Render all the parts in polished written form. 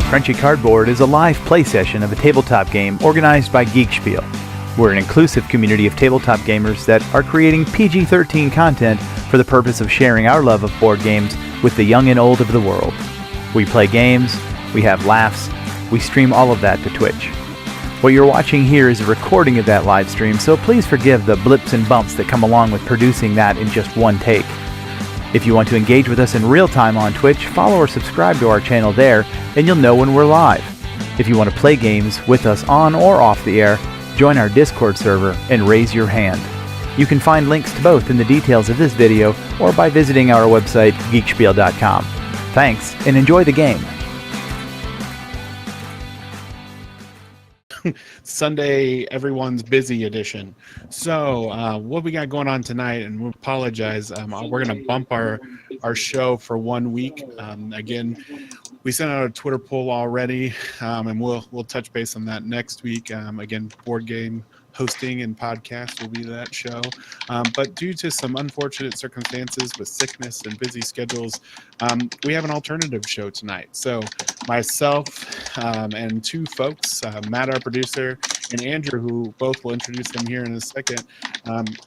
Crunchy Cardboard is a live play session of a tabletop game organized by Geek Spiel. We're an inclusive community of tabletop gamers that are creating PG-13 content for the purpose of sharing our love of board games with the young and old of the world. We play games, we have laughs, we stream all of that to Twitch. What you're watching here is a recording of that live stream, so please forgive the blips and bumps that come along with producing that in just one take. If you want to engage with us in real time on Twitch, follow or subscribe to our channel there, and you'll know when we're live. If you want to play games with us on or off the air, join our Discord server and raise your hand. You can find links to both in the details of this video or by visiting our website, geekspiel.com. Thanks, and enjoy the game. Sunday, everyone's busy edition. So what we got going on tonight, and we apologize, we're going to bump our show for 1 week. Again, we sent out a Twitter poll already, and we'll touch base on that next week. Again, board game hosting and podcast will be that show. But due to some unfortunate circumstances with sickness and busy schedules, we have an alternative show tonight. So myself and two folks, Matt, our producer, and Andrew, who both will introduce them here in a second,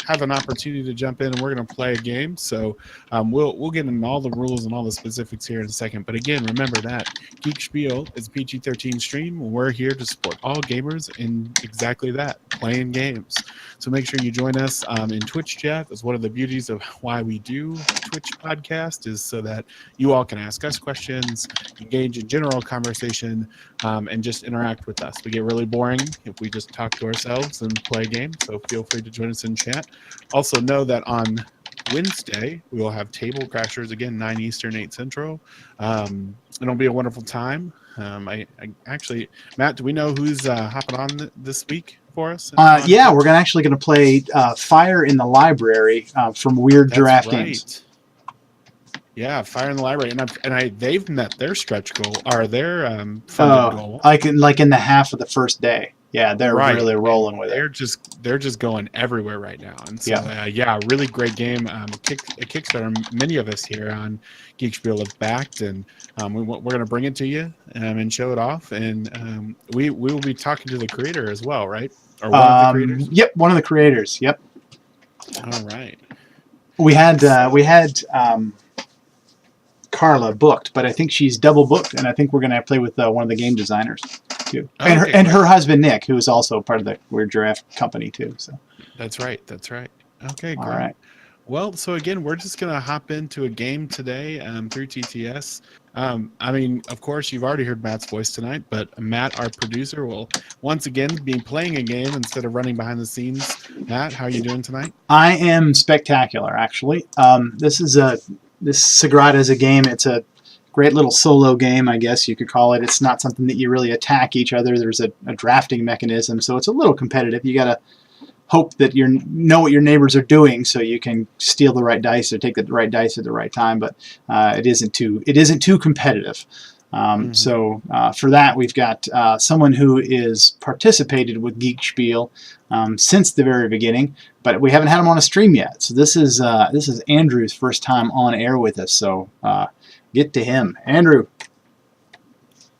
have an opportunity to jump in, and we're going to play a game. So we'll get into all the rules and all the specifics here in a second. But again, remember that Geek Spiel is a PG-13 stream. We're here to support all gamers in exactly that, playing games. So make sure you join us in Twitch chat. That's one of the beauties of why we do Twitch podcast, is so that you all can ask us questions, engage in general conversation, and just interact with us. We get really boring if we just talk to ourselves and play a game, so feel free to join us in chat. Also know that on Wednesday we will have Table Crashers again, 9 Eastern, 8 Central. It'll be a wonderful time. I actually, Matt, do we know who's hopping on this week for us? Yeah, we're actually going to play Fire in the Library from Weird Giraffe Games. Yeah, Fire in the Library, and they've met their stretch goal, or their funded goal. Like in the half of the first day. Yeah, they're really rolling with it. They're just going everywhere right now, and so really great game. A Kickstarter. Many of us here on Geek Spiel have backed, and we're going to bring it to you and show it off, and we will be talking to the creator as well, right? Or one of the creators. Yep, one of the creators. Yep. All right. We had Carla booked, but I think she's double booked, and I think we're going to play with one of the game designers too, and her husband Nick, who is also part of the Weird Giraffe company too. So that's right. Okay, great. All right. Well, so again, we're just going to hop into a game today through TTS. I mean, of course, you've already heard Matt's voice tonight, but Matt, our producer, will once again be playing a game instead of running behind the scenes. Matt, how are you doing tonight? I am spectacular, actually. This Sagrada is a game. It's a great little solo game, I guess you could call it. It's not something that you really attack each other. There's a drafting mechanism, so it's a little competitive. You got to hope that you know what your neighbors are doing, so you can steal the right dice or take the right dice at the right time. But it isn't too competitive. So for that, we've got someone who is participated with Geek Spiel since the very beginning, but we haven't had him on a stream yet. So this is Andrew's first time on air with us. So get to him, Andrew.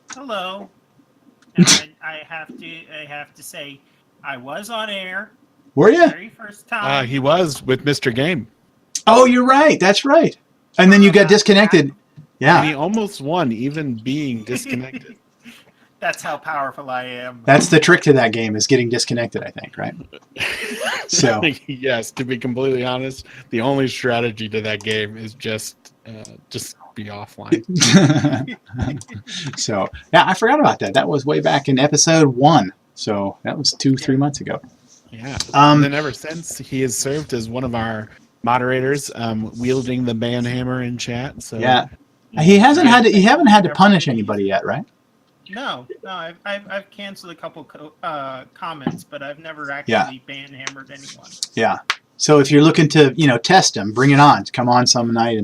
Hello. And I have to say, I was on air. Were you? Very first time. He was with Mr. Game. Oh, you're right. That's right. And then you got disconnected. Yeah. And he almost won, even being disconnected. That's how powerful I am. That's the trick to that game, is getting disconnected, I think, right? So yes, to be completely honest, the only strategy to that game is just be offline. So yeah, I forgot about that. That was way back in episode 1. So that was 3 months ago. Yeah. And then ever since, he has served as one of our moderators, wielding the ban hammer in chat. So yeah. You haven't had to punish anybody yet, right? No. I've canceled a couple comments, but I've never actually ban hammered anyone. Yeah. So if you're looking to test him, bring it on. Come on some night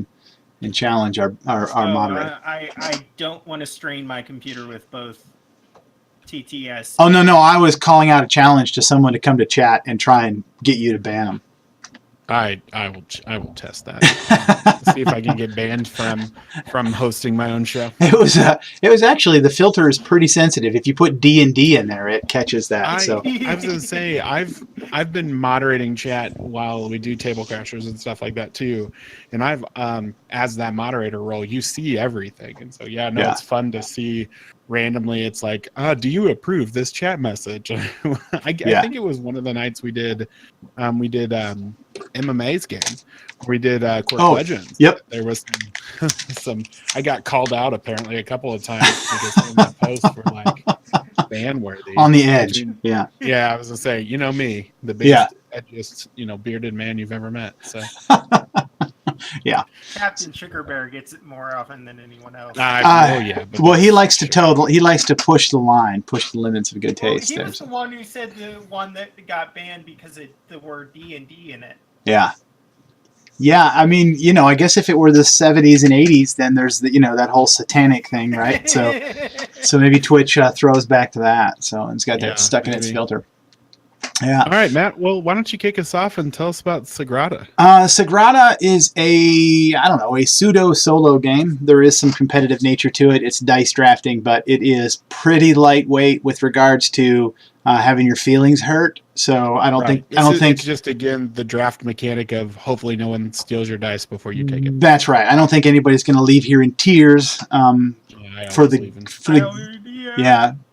and challenge our moderator. I don't want to strain my computer with both TTS. Oh no! I was calling out a challenge to someone to come to chat and try and get you to ban him. I will test that. See if I can get banned from hosting my own show. It was actually, the filter is pretty sensitive. If you put D&D in there, it catches that. I was gonna say I've been moderating chat while we do Table Crashers and stuff like that too, and I've as that moderator role, you see everything, and so it's fun to see randomly. It's like, do you approve this chat message? I think it was one of the nights we did MMA's game. We did Quirk Legends. Yep. There was some. I got called out apparently a couple of times because some of my posts were like ban worthy. On the edge. Yeah. Yeah, I was gonna say, you know me, the biggest, edgiest, bearded man you've ever met. So. Yeah. Captain Sugar Bear gets it more often than anyone else. Well, he likes to push the line, push the limits of good taste. He was the one who said the one that got banned because of the word D&D in it. Yeah. Yeah, I mean, I guess if it were the 70s and 80s, then there's that whole satanic thing, right? So maybe Twitch throws back to that. So it's got that stuck in its filter. Yeah. All right, Matt. Well, why don't you kick us off and tell us about Sagrada? Sagrada is a pseudo solo game. There is some competitive nature to it. It's dice drafting, but it is pretty lightweight with regards to having your feelings hurt. So I don't think it's just, again, the draft mechanic of hopefully no one steals your dice before you take it. That's right. I don't think anybody's going to leave here in tears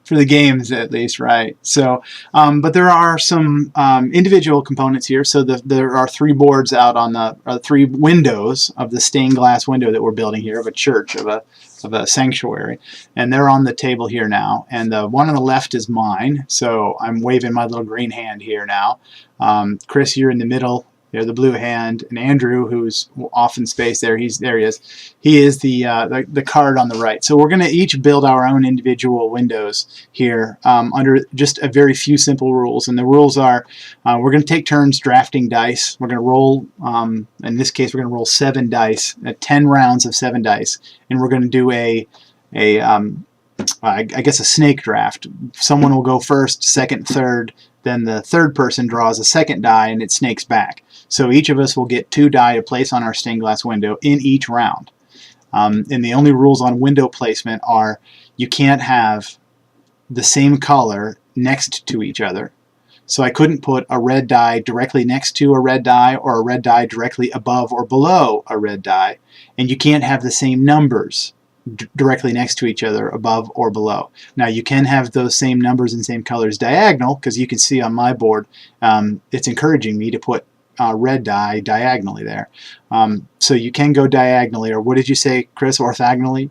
for the games, at least, right? So, but there are some individual components here. So there are 3 boards out on the 3 windows of the stained glass window that we're building here of a church, of a sanctuary, and they're on the table here now. And the one on the left is mine. So I'm waving my little green hand here now. Chris, you're in the middle. They're the blue hand, and Andrew, who's off in space there, he is. He is the card on the right. So we're going to each build our own individual windows here under just a very few simple rules. And the rules are, we're going to take turns drafting dice. We're going to roll, in this case, we're going to roll 7 dice, 10 rounds of 7 dice, and we're going to do I guess a snake draft. Someone will go first, second, third. Then the third person draws a second die, and it snakes back. So each of us will get 2 die to place on our stained glass window in each round. And the only rules on window placement are you can't have the same color next to each other. So I couldn't put a red die directly next to a red die or a red die directly above or below a red die. And you can't have the same numbers directly next to each other, above or below. Now you can have those same numbers and same colors diagonal, because you can see on my board it's encouraging me to put red die diagonally there. So you can go diagonally, or what did you say, Chris, orthogonally?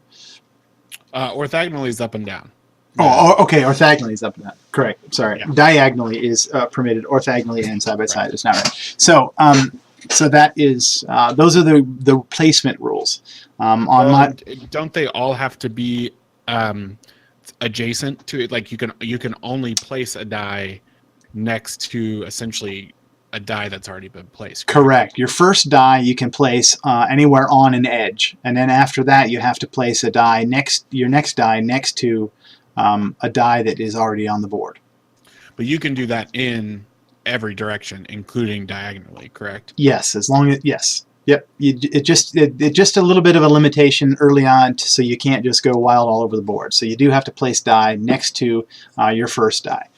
Orthogonally is up and down. Oh, okay, orthogonally is up and down. Correct, sorry. Yeah. Diagonally is permitted, orthogonally and side by side is not right. So so that is those are the placement rules. Don't they all have to be adjacent to it? Like you can only place a die next to essentially a die that's already been placed. Correct. Your first die you can place anywhere on an edge, and then after that you have to place a die your next die next to a die that is already on the board. But you can do that in every direction, including diagonally, correct? Yes, as long as yes. Yep. It just a little bit of a limitation early on, so you can't just go wild all over the board. So you do have to place die next to your first die.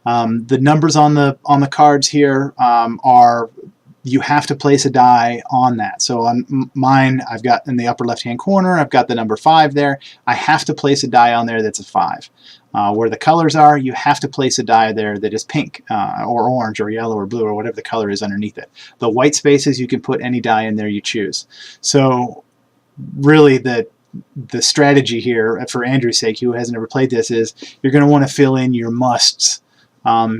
The numbers on the cards here are, you have to place a die on that. So on mine, I've got in the upper left-hand corner, I've got the number 5 there. I have to place a die on there that's a 5. Where the colors are, you have to place a die there that is pink or orange or yellow or blue or whatever the color is underneath it. The white spaces, you can put any die in there you choose. So really the strategy here, for Andrew's sake, who hasn't ever played this, is you're going to want to fill in your musts. You're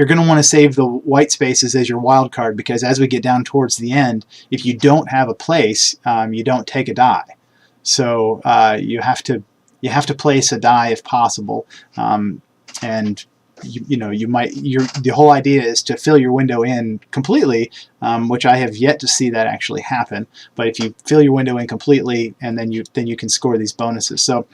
going to want to save the white spaces as your wild card, because as we get down towards the end, if you don't have a place, you don't take a die. So you have to place a die if possible, and the whole idea is to fill your window in completely, which I have yet to see that actually happen. But if you fill your window in completely, and then you can score these bonuses. So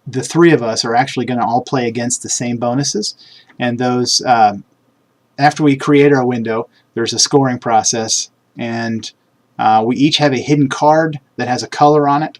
the 3 of us are actually going to all play against the same bonuses, and those after we create our window, there's a scoring process, and we each have a hidden card that has a color on it.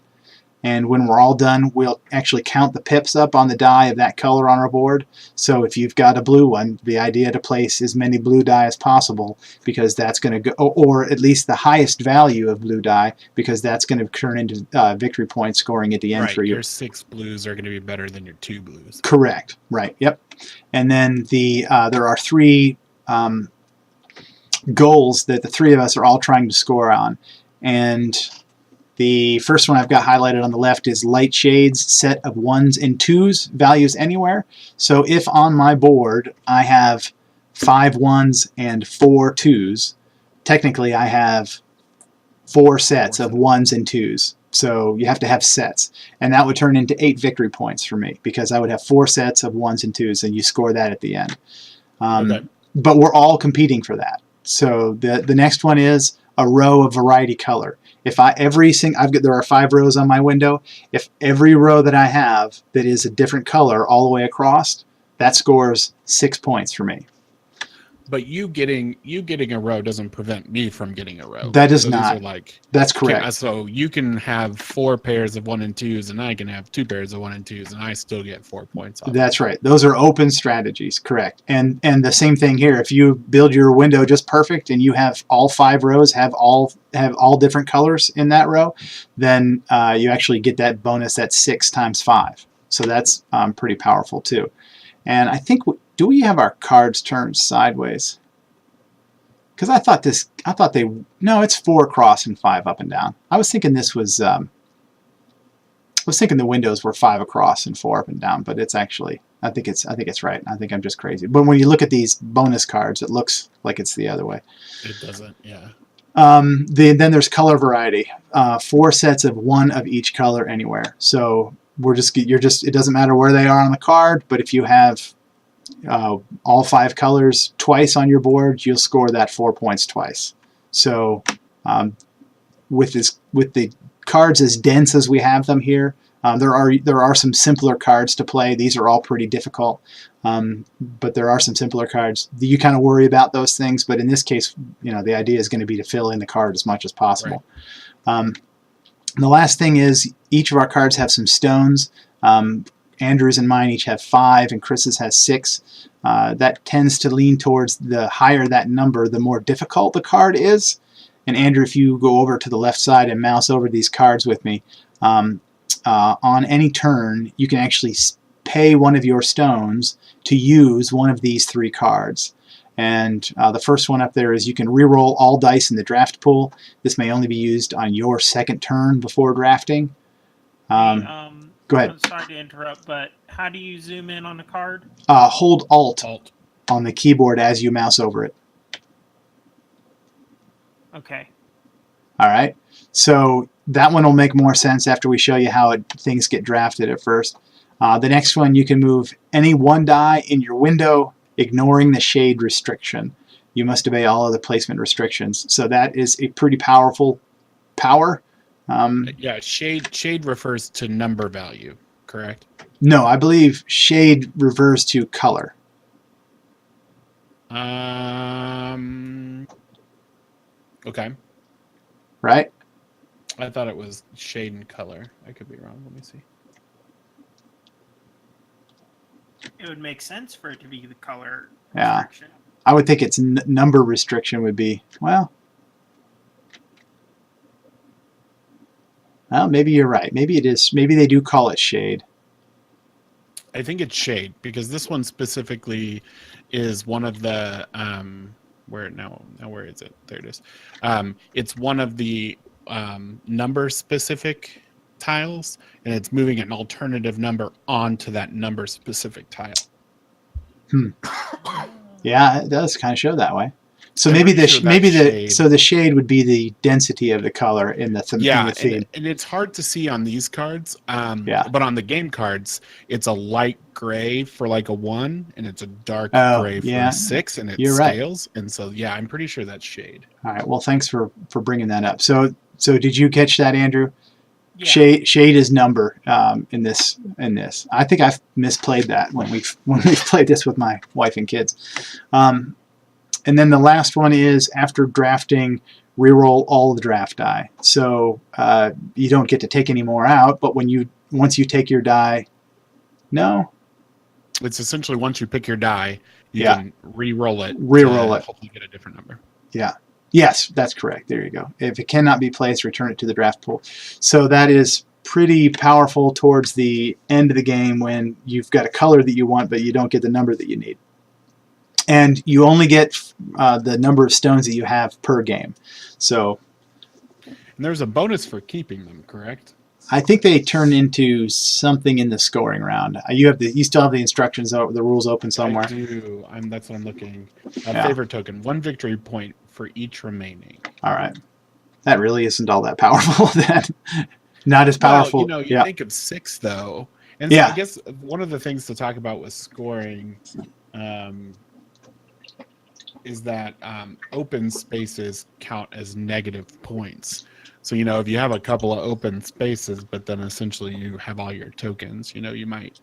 And when we're all done, we'll actually count the pips up on the die of that color on our board. So if you've got a blue one, the idea to place as many blue die as possible, because that's going to go, or at least the highest value of blue die, because that's going to turn into victory point scoring at the end for you. Your 6 blues are going to be better than your 2 blues. Correct. Right. Yep. And then there are 3 goals that the 3 of us are all trying to score on. And the first one I've got highlighted on the left is light shades, set of 1s and 2s, values anywhere. So if on my board I have 5 1s and 4 2s, technically I have 4 sets of 1s and 2s. So you have to have sets. And that would turn into 8 victory points for me, because I would have 4 sets of 1s and 2s, and you score that at the end. Okay. But we're all competing for that. So the next one is a row of variety color. If there are 5 rows on my window. If every row that I have that is a different color all the way across, that scores 6 points for me. But you getting a row doesn't prevent me from getting a row. That does not. That's correct. So you can have 4 pairs of 1 and 2s, and I can have 2 pairs of 1 and 2s, and I still get 4 points off. That's right. Those are open strategies, correct. And the same thing here. If you build your window just perfect and you have all 5 rows have all different colors in that row, then you actually get that bonus. That's 6 times 5. So that's pretty powerful too. And I think do we have our cards turned sideways? Because no, it's 4 across and 5 up and down. I was thinking this was I was thinking the windows were 5 across and 4 up and down, but it's actually I think it's right. I think I'm just crazy. But when you look at these bonus cards, it looks like it's the other way. It doesn't, yeah. Then there's color variety. 4 sets of 1 of each color anywhere. So it doesn't matter where they are on the card, but if you have all 5 colors twice on your board, you'll score that 4 points twice. So with the cards as dense as we have them here, there are some simpler cards to play. These are all pretty difficult, but there are some simpler cards. You kind of worry about those things, but in this case, the idea is going to be to fill in the card as much as possible. Right. The last thing is each of our cards have some stones. Andrew's and mine each have 5, and Chris's has 6. That tends to lean towards the higher that number, the more difficult the card is. And Andrew, if you go over to the left side and mouse over these cards with me, on any turn, you can actually pay one of your stones to use one of these 3 cards. And the first one up there is you can reroll all dice in the draft pool. This may only be used on your second turn before drafting. Go ahead. I'm sorry to interrupt, but how do you zoom in on a card? Hold Alt on the keyboard as you mouse over it. Okay. All right. So that one will make more sense after we show you how things get drafted at first. The next one, you can move any 1 die in your window, ignoring the shade restriction. You must obey all other placement restrictions. So that is a pretty powerful power. Yeah, shade refers to number value, correct? No, I believe shade refers to color. Okay. Right? I thought it was shade and color. I could be wrong. Let me see. It would make sense for it to be the color restriction. I would think its number restriction would be, well, maybe you're right. Maybe it is. Maybe they do call it shade. I think it's shade because this one specifically is one of the where is it? There it is. It's one of the number specific tiles, and it's moving an alternative number onto that number specific tile. Yeah, it does kind of show that way. So the shade would be the density of the color in the theme. And it's hard to see on these cards. But on the game cards, it's a light gray for like a 1, and it's a dark gray for a 6, and it scales. Right. And so I'm pretty sure that's shade. All right. Well, thanks for bringing that up. So did you catch that, Andrew? Yeah. Shade is number in this. I think I've misplayed that when we've played this with my wife and kids. And then the last one is after drafting, reroll all the draft die. So you don't get to take any more out, but once you take your die, no? It's essentially once you pick your die, you can re-roll it. Re-roll it. Hopefully get a different number. Yeah. Yes, that's correct. There you go. If it cannot be placed, return it to the draft pool. So that is pretty powerful towards the end of the game when you've got a color that you want, but you don't get the number that you need. And you only get the number of stones that you have per game. So, and there's a bonus for keeping them, correct? I think they turn into something in the scoring round. You still have the instructions, the rules open somewhere. I do. That's what I'm looking. Favorite token, 1 victory point for each remaining. All right. That really isn't all that powerful then. Not as powerful. Well, you think of 6 though. And so I guess one of the things to talk about with scoring is that open spaces count as negative points. So, if you have a couple of open spaces, but then essentially you have all your tokens, you might,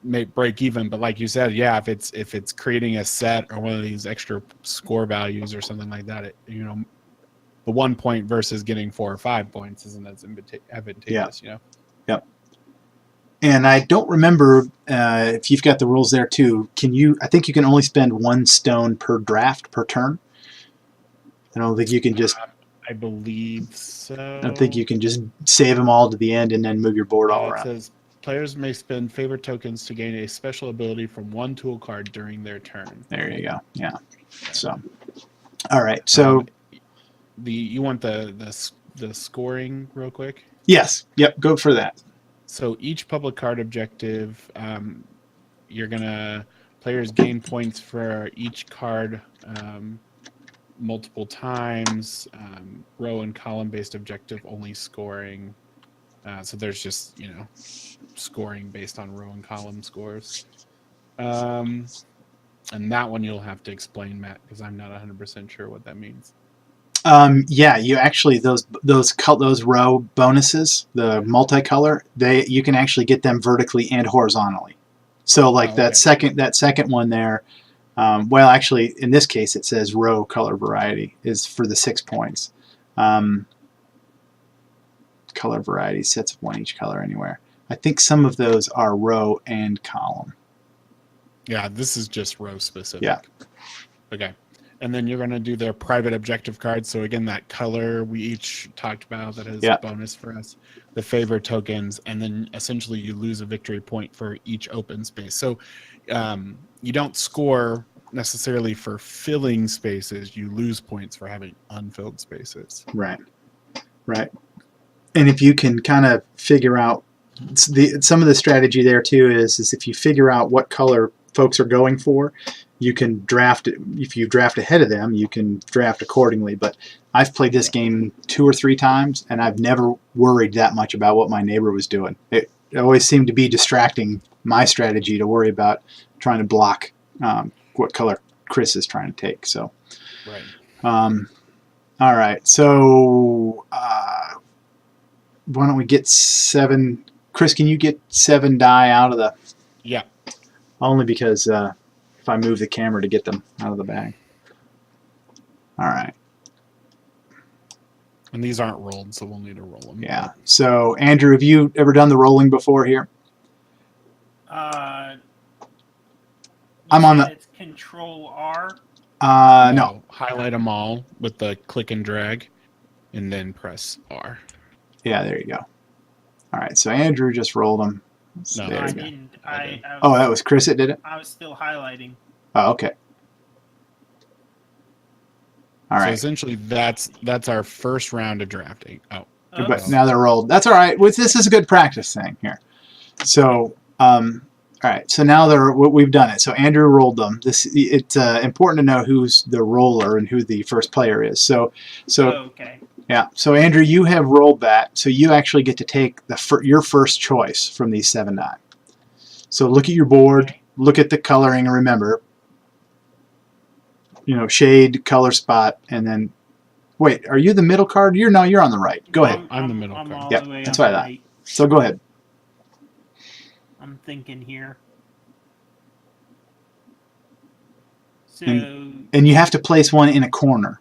may break even. But like you said, if it's creating a set or one of these extra score values or something like that, the 1 point versus getting 4 or 5 points isn't as advantageous, Yep. And I don't remember if you've got the rules there too. I think you can only spend 1 stone per draft per turn. I don't think you can just. I believe so. I don't think you can just save them all to the end and then move your board all around. It says players may spend favorite tokens to gain a special ability from 1 tool card during their turn. There you go. Yeah. So, all right. So, you want the scoring real quick? Yes. Yep. Go for that. So each public card objective, players gain points for each card multiple times. Row and column based objective only scoring. So there's just scoring based on row and column scores. And that one you'll have to explain, Matt, because I'm not 100% sure what that means. You actually those row bonuses, the multicolor, you can actually get them vertically and horizontally. So that second one there, actually in this case it says row color variety is for the 6 points. Color variety, sets of 1 each color anywhere. I think some of those are row and column. Yeah, this is just row specific. Yeah. Okay. And then you're going to do their private objective card. So again, that color we each talked about that is a bonus for us. The favorite tokens, and then essentially you lose a victory point for each open space. So you don't score necessarily for filling spaces. You lose points for having unfilled spaces. Right. And if you can kind of figure out some of the strategy there too is if you figure out what color folks are going for, you can draft it. If you draft ahead of them, you can draft accordingly. But I've played this game 2 or 3 times, and I've never worried that much about what my neighbor was doing. It always seemed to be distracting my strategy to worry about trying to block what color Chris is trying to take. So, right. All right. So why don't we get 7? Chris, can you get 7 die out of the? Yeah. Only because if I move the camera to get them out of the bag. All right. And these aren't rolled, so we'll need to roll them. Yeah. So, Andrew, have you ever done the rolling before here? I'm on the. It's Control R. No. Highlight them all with the click and drag, and then press R. Yeah, there you go. All right. So Andrew just rolled them. No, there I you go. didn't. That was Chris that did it? I was still highlighting. Oh, okay. All right. So essentially, that's our first round of drafting. But now they're rolled. That's all right. This is a good practice thing here. So, all right. So now we've done it. So Andrew rolled them. It's important to know who's the roller and who the first player is. So okay. Yeah. So Andrew, you have rolled that. So you actually get to take your first choice from these 7 die. So look at your board. Okay. Look at the coloring, and remember, shade, color spot, and then. Wait, are you the middle card? You're on the right. Go ahead. I'm the middle card. all Yeah, the way that's on what I the thought. right. So go ahead. I'm thinking here. So And you have to place one in a corner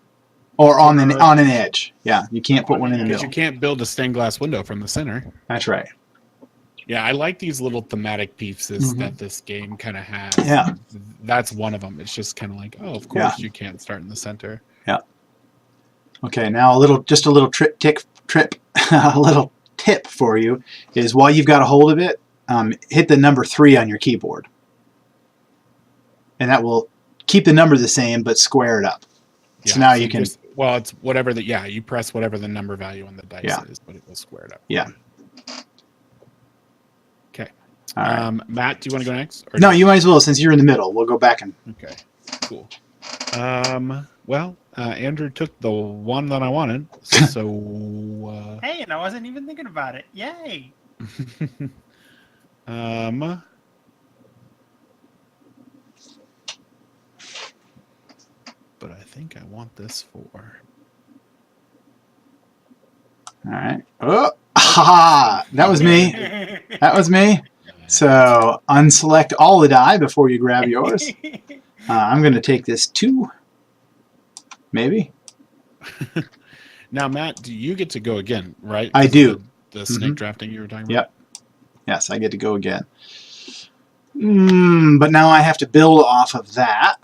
or on an edge. Yeah, you can't put one in the Because middle. you can't build a stained glass window from the center. That's right. Yeah, I like these little thematic pieces that this game kind of has. Yeah. That's one of them. It's just kind of like, oh, of course you can't start in the center. Yeah. Okay, now a little a little tip for you is while you've got a hold of it, hit the number 3 on your keyboard. And that will keep the number the same, but square it up. Yeah, so now you can... it's whatever you press whatever the number value on the dice is, but it will square it up. Yeah. Okay. All right. Matt, do you want to go next? No, you might as well, since you're in the middle. We'll go back and... Okay, cool. Well, Andrew took the one that I wanted, so... Hey, and I wasn't even thinking about it. Yay! But I think I want this for... All right. Oh, ha! That was me. That was me. So unselect all the die before you grab yours. I'm going to take this 2. Maybe. Now, Matt, do you get to go again, right? I do. The snake drafting you were talking about? Yep. Yes, I get to go again. But now I have to build off of that.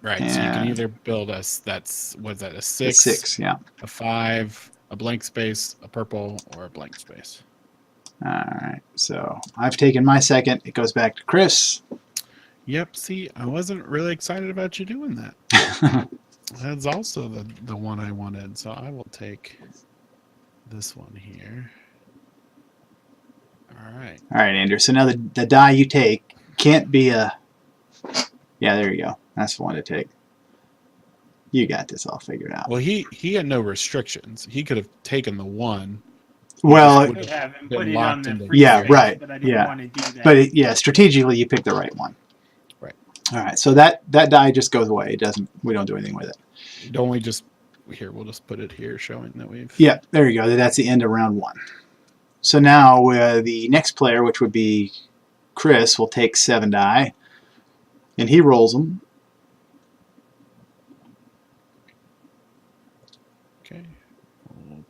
Right, so you can either build a 6? A 6, yeah. A 5, a blank space, a purple, or a blank space. All right, so I've taken my second. It goes back to Chris. Yep, see, I wasn't really excited about you doing that. That's also the one I wanted, so I will take this one here. All right. All right, Andrew. So now the die you take can't be a... Yeah, there you go. That's the one to take. You got this all figured out. Well, he had no restrictions. He could have taken the 1. Well, Could have and put it on the yeah, space, right. But I didn't want to do that. But yeah, strategically you picked the right one. Right. All right. So that die just goes away. It doesn't. We don't do anything with it. Don't we just here? We'll just put it here, showing that we've. Yeah. There you go. That's the end of round 1. So now the next player, which would be Chris, will take 7 die, and he rolls them. Okay. We'll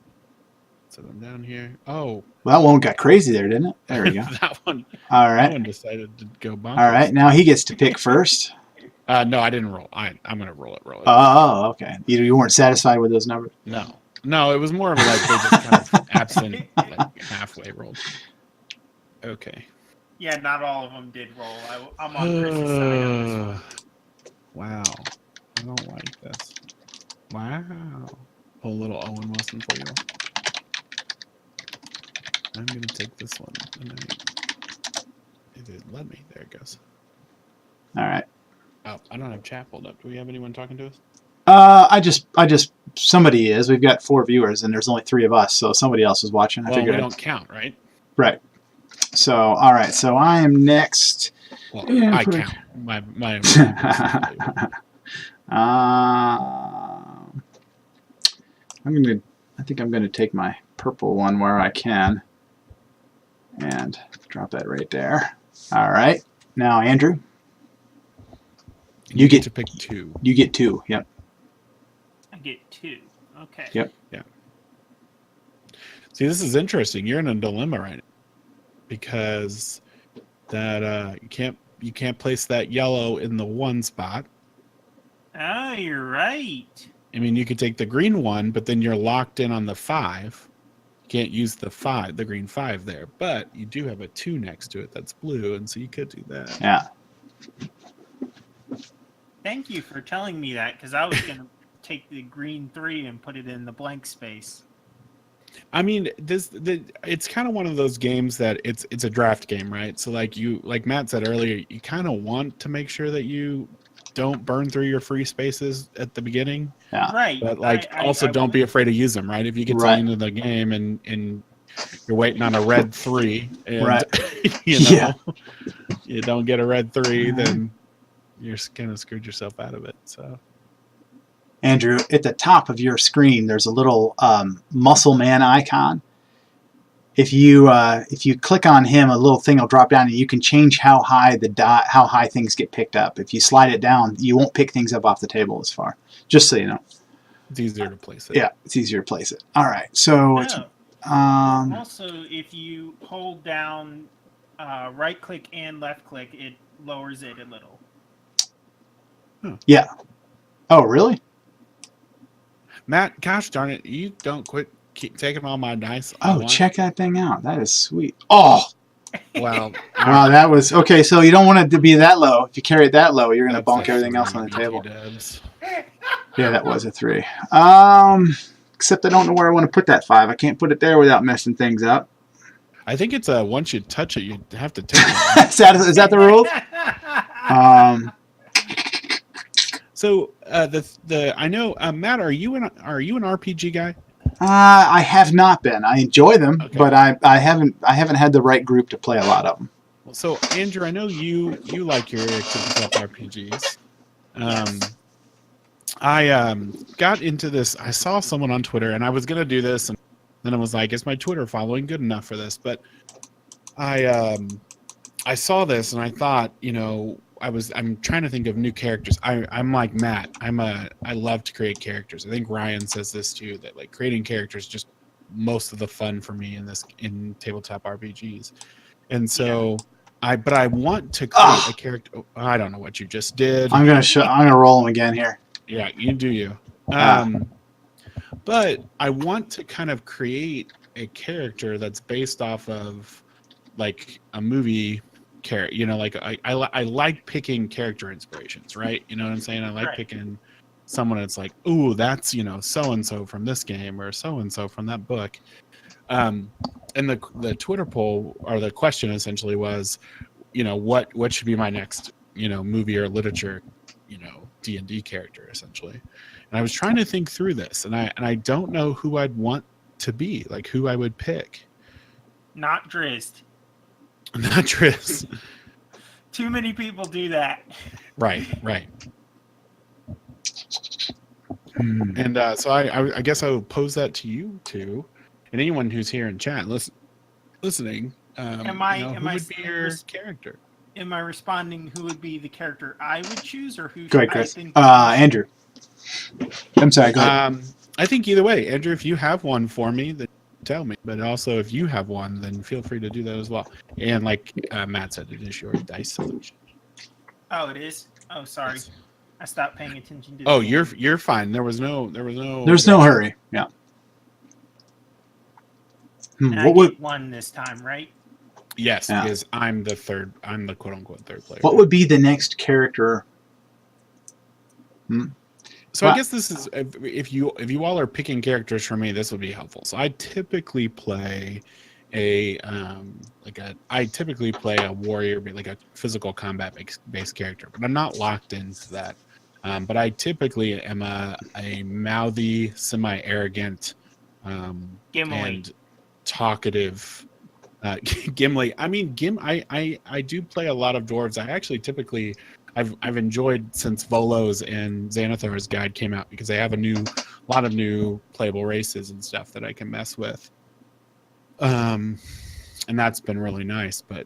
set them down here. Oh. Well, that one got crazy there, didn't it? There we go. That one. All right. That one decided to go bonkers. All right. Now he gets to pick first. No, I didn't roll. I'm gonna roll it. Oh, okay. You weren't satisfied with those numbers? No, it was more of like they just kind of absent, like halfway rolled. Okay. Yeah, not all of them did roll. I'm on Chris's side on this one. Wow. I don't like this. Wow. Pull a little Owen Wilson for you. I'm going to take this one. It didn't let me. There it goes. All right. Oh, I don't have chat pulled up. Do we have anyone talking to us? Somebody is. We've got 4 viewers, and there's only 3 of us, so somebody else is watching. Well, we don't count, right? Right. So, all right. So I am next. Well, I count. My I think I'm gonna take my purple one where I can, and drop that right there. All right. Now, Andrew, you get to pick 2. You get 2. Yep. I get 2. Okay. Yep. Yeah. See, this is interesting. You're in a dilemma right now because that you can't place that yellow in the 1 spot. Oh, you're right. I mean, you could take the green 1, but then you're locked in on the 5. You can't use the green 5 there, but you do have a 2 next to it that's blue, and so you could do that. Yeah. Thank you for telling me that, because I was going to take the green 3 and put it in the blank space. I mean, it's kind of one of those games that it's a draft game, right? So like Matt said earlier, you kind of want to make sure that you don't burn through your free spaces at the beginning. Yeah. Right. But also don't be afraid to use them, right? If you get to the end of the game and you're waiting on a red 3 and you don't get a red 3, then you're kind of screwed yourself out of it. So Andrew, at the top of your screen, there's a little muscle man icon. if you click on him, a little thing will drop down, and you can change how high things get picked up. If you slide it down, you won't pick things up off the table as far. Just so you know. It's easier to place it. Yeah, it's easier to place it. All right, so it's, also, if you hold down right click and left click, it lowers it a little. Yeah. Oh, really? Matt, gosh darn it, you don't keep taking all my dice. Oh, check that thing out. That is sweet. Oh, Well, wow, that was okay. So you don't want it to be that low. If you carry it that low, you're going to that's bonk a everything else 3 on the BT table. dubs. Yeah, that was a 3. Except I don't know where I want to put that 5. I can't put it there without messing things up. I think it's once you touch it, you have to take it. Is that the rule? So I know Matt, are you an RPG guy? I have not been. I enjoy them, Okay. but I haven't had the right group to play a lot of them. So Andrew, I know you like your tabletop RPGs. I got into this. I saw someone on Twitter, and I was gonna do this, and then I was like, "Is my Twitter following good enough for this?" But I saw this, and I thought, I'm trying to think of new characters. I'm like Matt. I love to create characters. I think Ryan says this too, that like creating characters just most of the fun for me in tabletop RPGs. And so I want to create a character. Oh, I don't know what you just did. I'm gonna roll them again here. Yeah, you do you. But I want to kind of create a character that's based off of like a movie character. Like I like picking character inspirations, right? You know what I'm saying? I like picking someone that's like, ooh, that's so and so from this game or so and so from that book. And the Twitter poll or the question essentially was, what should be my next movie or literature D&D character essentially. And I was trying to think through this, and I don't know who I'd want to be, like who I would pick. Not Drizzt. Not Tris. Too many people do that. Right. And so I guess I will pose that to you two, and anyone who's here in chat listening. Who would be your character? Am I responding who would be the character I would choose, or who Go ahead, should Chris. I think? Andrew. I'm sorry, go ahead. I think either way, Andrew, if you have one for me, then tell me. But also, if you have one, then feel free to do that as well. And like Matt said, it is your dice selection. Oh, it is. Oh, sorry, I stopped paying attention to. Oh, you're fine. There's no hurry. Yeah. And I get one this time, right? Yes, because I'm the quote unquote third player. What would be the next character? So I guess this is if you all are picking characters for me, this would be helpful. So I typically play a warrior, like a physical combat based character, but I'm not locked into that. But I typically am a mouthy, semi-arrogant, and talkative Gimli. I mean, I do play a lot of dwarves. I actually I've enjoyed since Volo's and Xanathar's Guide came out, because they have a lot of new playable races and stuff that I can mess with. And that's been really nice. But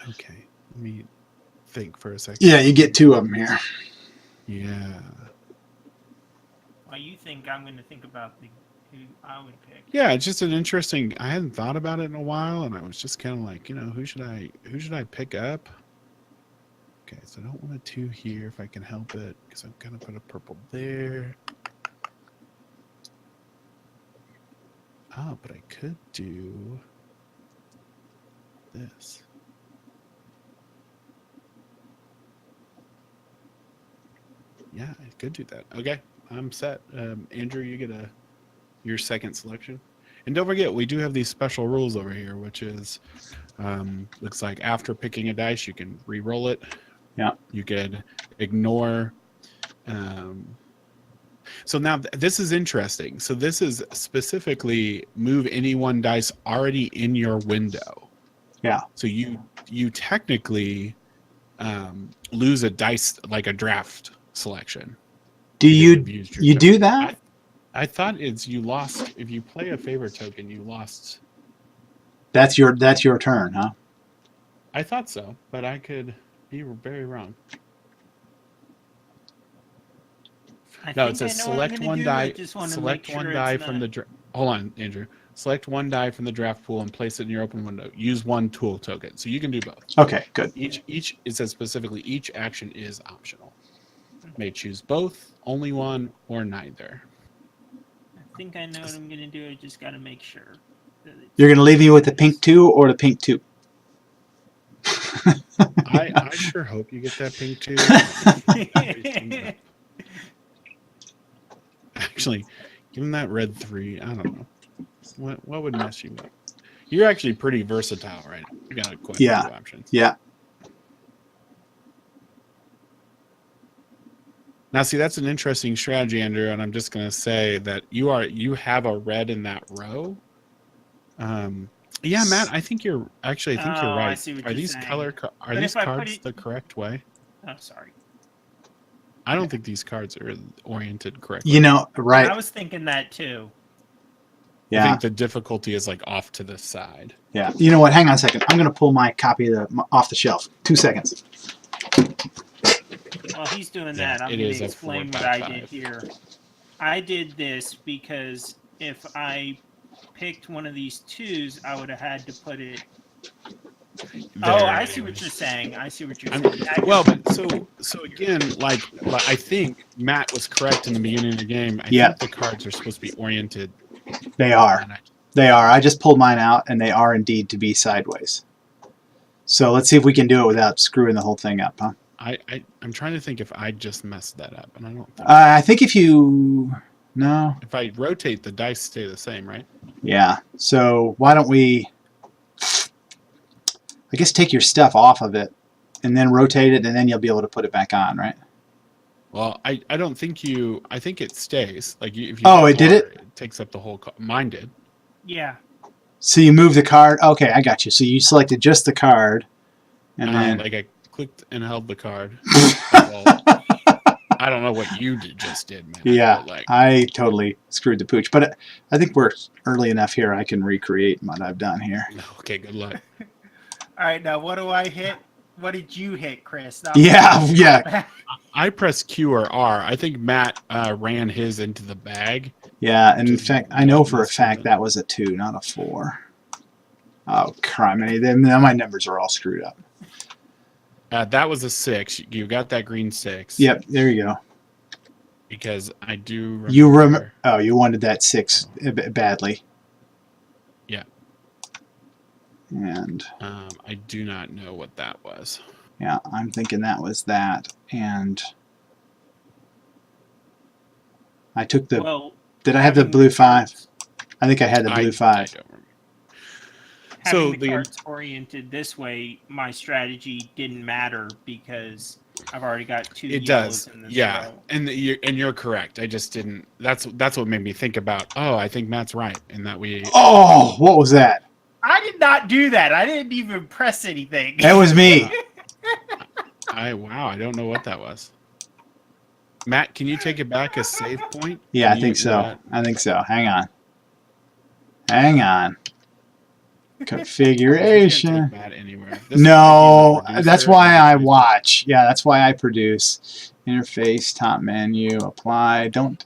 okay, let me think for a second. Yeah, you get 2 of them here. Yeah. Well, you think I'm going to think about who I would pick? Yeah, it's just an interesting. I hadn't thought about it in a while, and I was just kind of like, who should I pick up? Okay, so I don't want a 2 here if I can help it, because I'm gonna put a purple there. But I could do this. Yeah, I could do that. Okay, I'm set. Andrew, you get your second selection. And don't forget, we do have these special rules over here, which is, looks like after picking a dice, you can re-roll it. Yeah. You could ignore. So now this is interesting. So this is specifically move any one dice already in your window. Yeah. So you technically lose a dice, like a draft selection. Do you do that? I thought it's you lost if you play a favor token. You lost. That's your turn, huh? I thought so, but I could be very wrong. No, it says select one die. Select one die from the. Hold on, Andrew. Select one die from the draft pool and place it in your open window. Use one tool token, so you can do both. Okay, good. Each it says specifically each action is optional. You may choose both, only one, or neither. I think I know what I'm gonna do. I just gotta make sure. You're gonna leave me with the pink 2 or the pink 2? I sure hope you get that pink 2. Actually, give him that red 3. I don't know. What would mess you up? You're actually pretty versatile, right? You got quite a few options. Yeah. Now, see, that's an interesting strategy, Andrew, and I'm just going to say that you have a red in that row. Yeah, Matt, I think you're right. Are these cards the correct way? Oh, sorry. I don't think these cards are oriented correctly. You know, right? I was thinking that too. Yeah. I think the difficulty is like off to the side. Yeah. You know what? Hang on a second. I'm going to pull my copy off the shelf. 2 seconds. While he's doing that, I'm going to explain what I did here. I did this because if I picked one of these 2s, I would have had to put it. I see what you're saying. Well, but so again, like I think Matt was correct in the beginning of the game. I think the cards are supposed to be oriented. They are. They are. I just pulled mine out, and they are indeed to be sideways. So let's see if we can do it without screwing the whole thing up, huh? I'm trying to think if I just messed that up, and I don't think. I think if you if I rotate, the dice stay the same, right? Yeah. So why don't we? I guess take your stuff off of it, and then rotate it, and then you'll be able to put it back on, right? Well, I don't think you. I think it stays. Like if you. Oh, it did it. It takes up the whole. Mine did. Yeah. So you move the card. Okay, I got you. So you selected just the card, and then like I clicked and held the card. Well, I don't know what you just did, man. Yeah, I totally screwed the pooch. But I think we're early enough here. I can recreate what I've done here. Okay, good luck. All right, now what do I hit? What did you hit, Chris? Yeah. I pressed Q or R. I think Matt ran his into the bag. Yeah, and in fact, I know for a fact that was a 2, not a 4. Oh, criminy. Then my numbers are all screwed up. That was a 6. You got that green 6. Yep, there you go. Because I do remember. You remember? Oh, you wanted that 6 badly. Yeah. And I do not know what that was. Yeah, I'm thinking that was that. And I took the. Well, did I have the blue 5? I think I had the blue 5. I don't remember. Having the cards oriented this way, my strategy didn't matter because I've already got 2 yellows in this row. And you're correct. I just didn't. That's what made me think about. Oh, I think Matt's right in that we. Oh, what was that? I did not do that. I didn't even press anything. That was me. Wow, I don't know what that was. Matt, can you take it back a save point? Yeah, I think so. I think so. Hang on. Hang on. Configuration. No, that's why I watch. Yeah, that's why I produce. Interface, top menu, apply. Don't.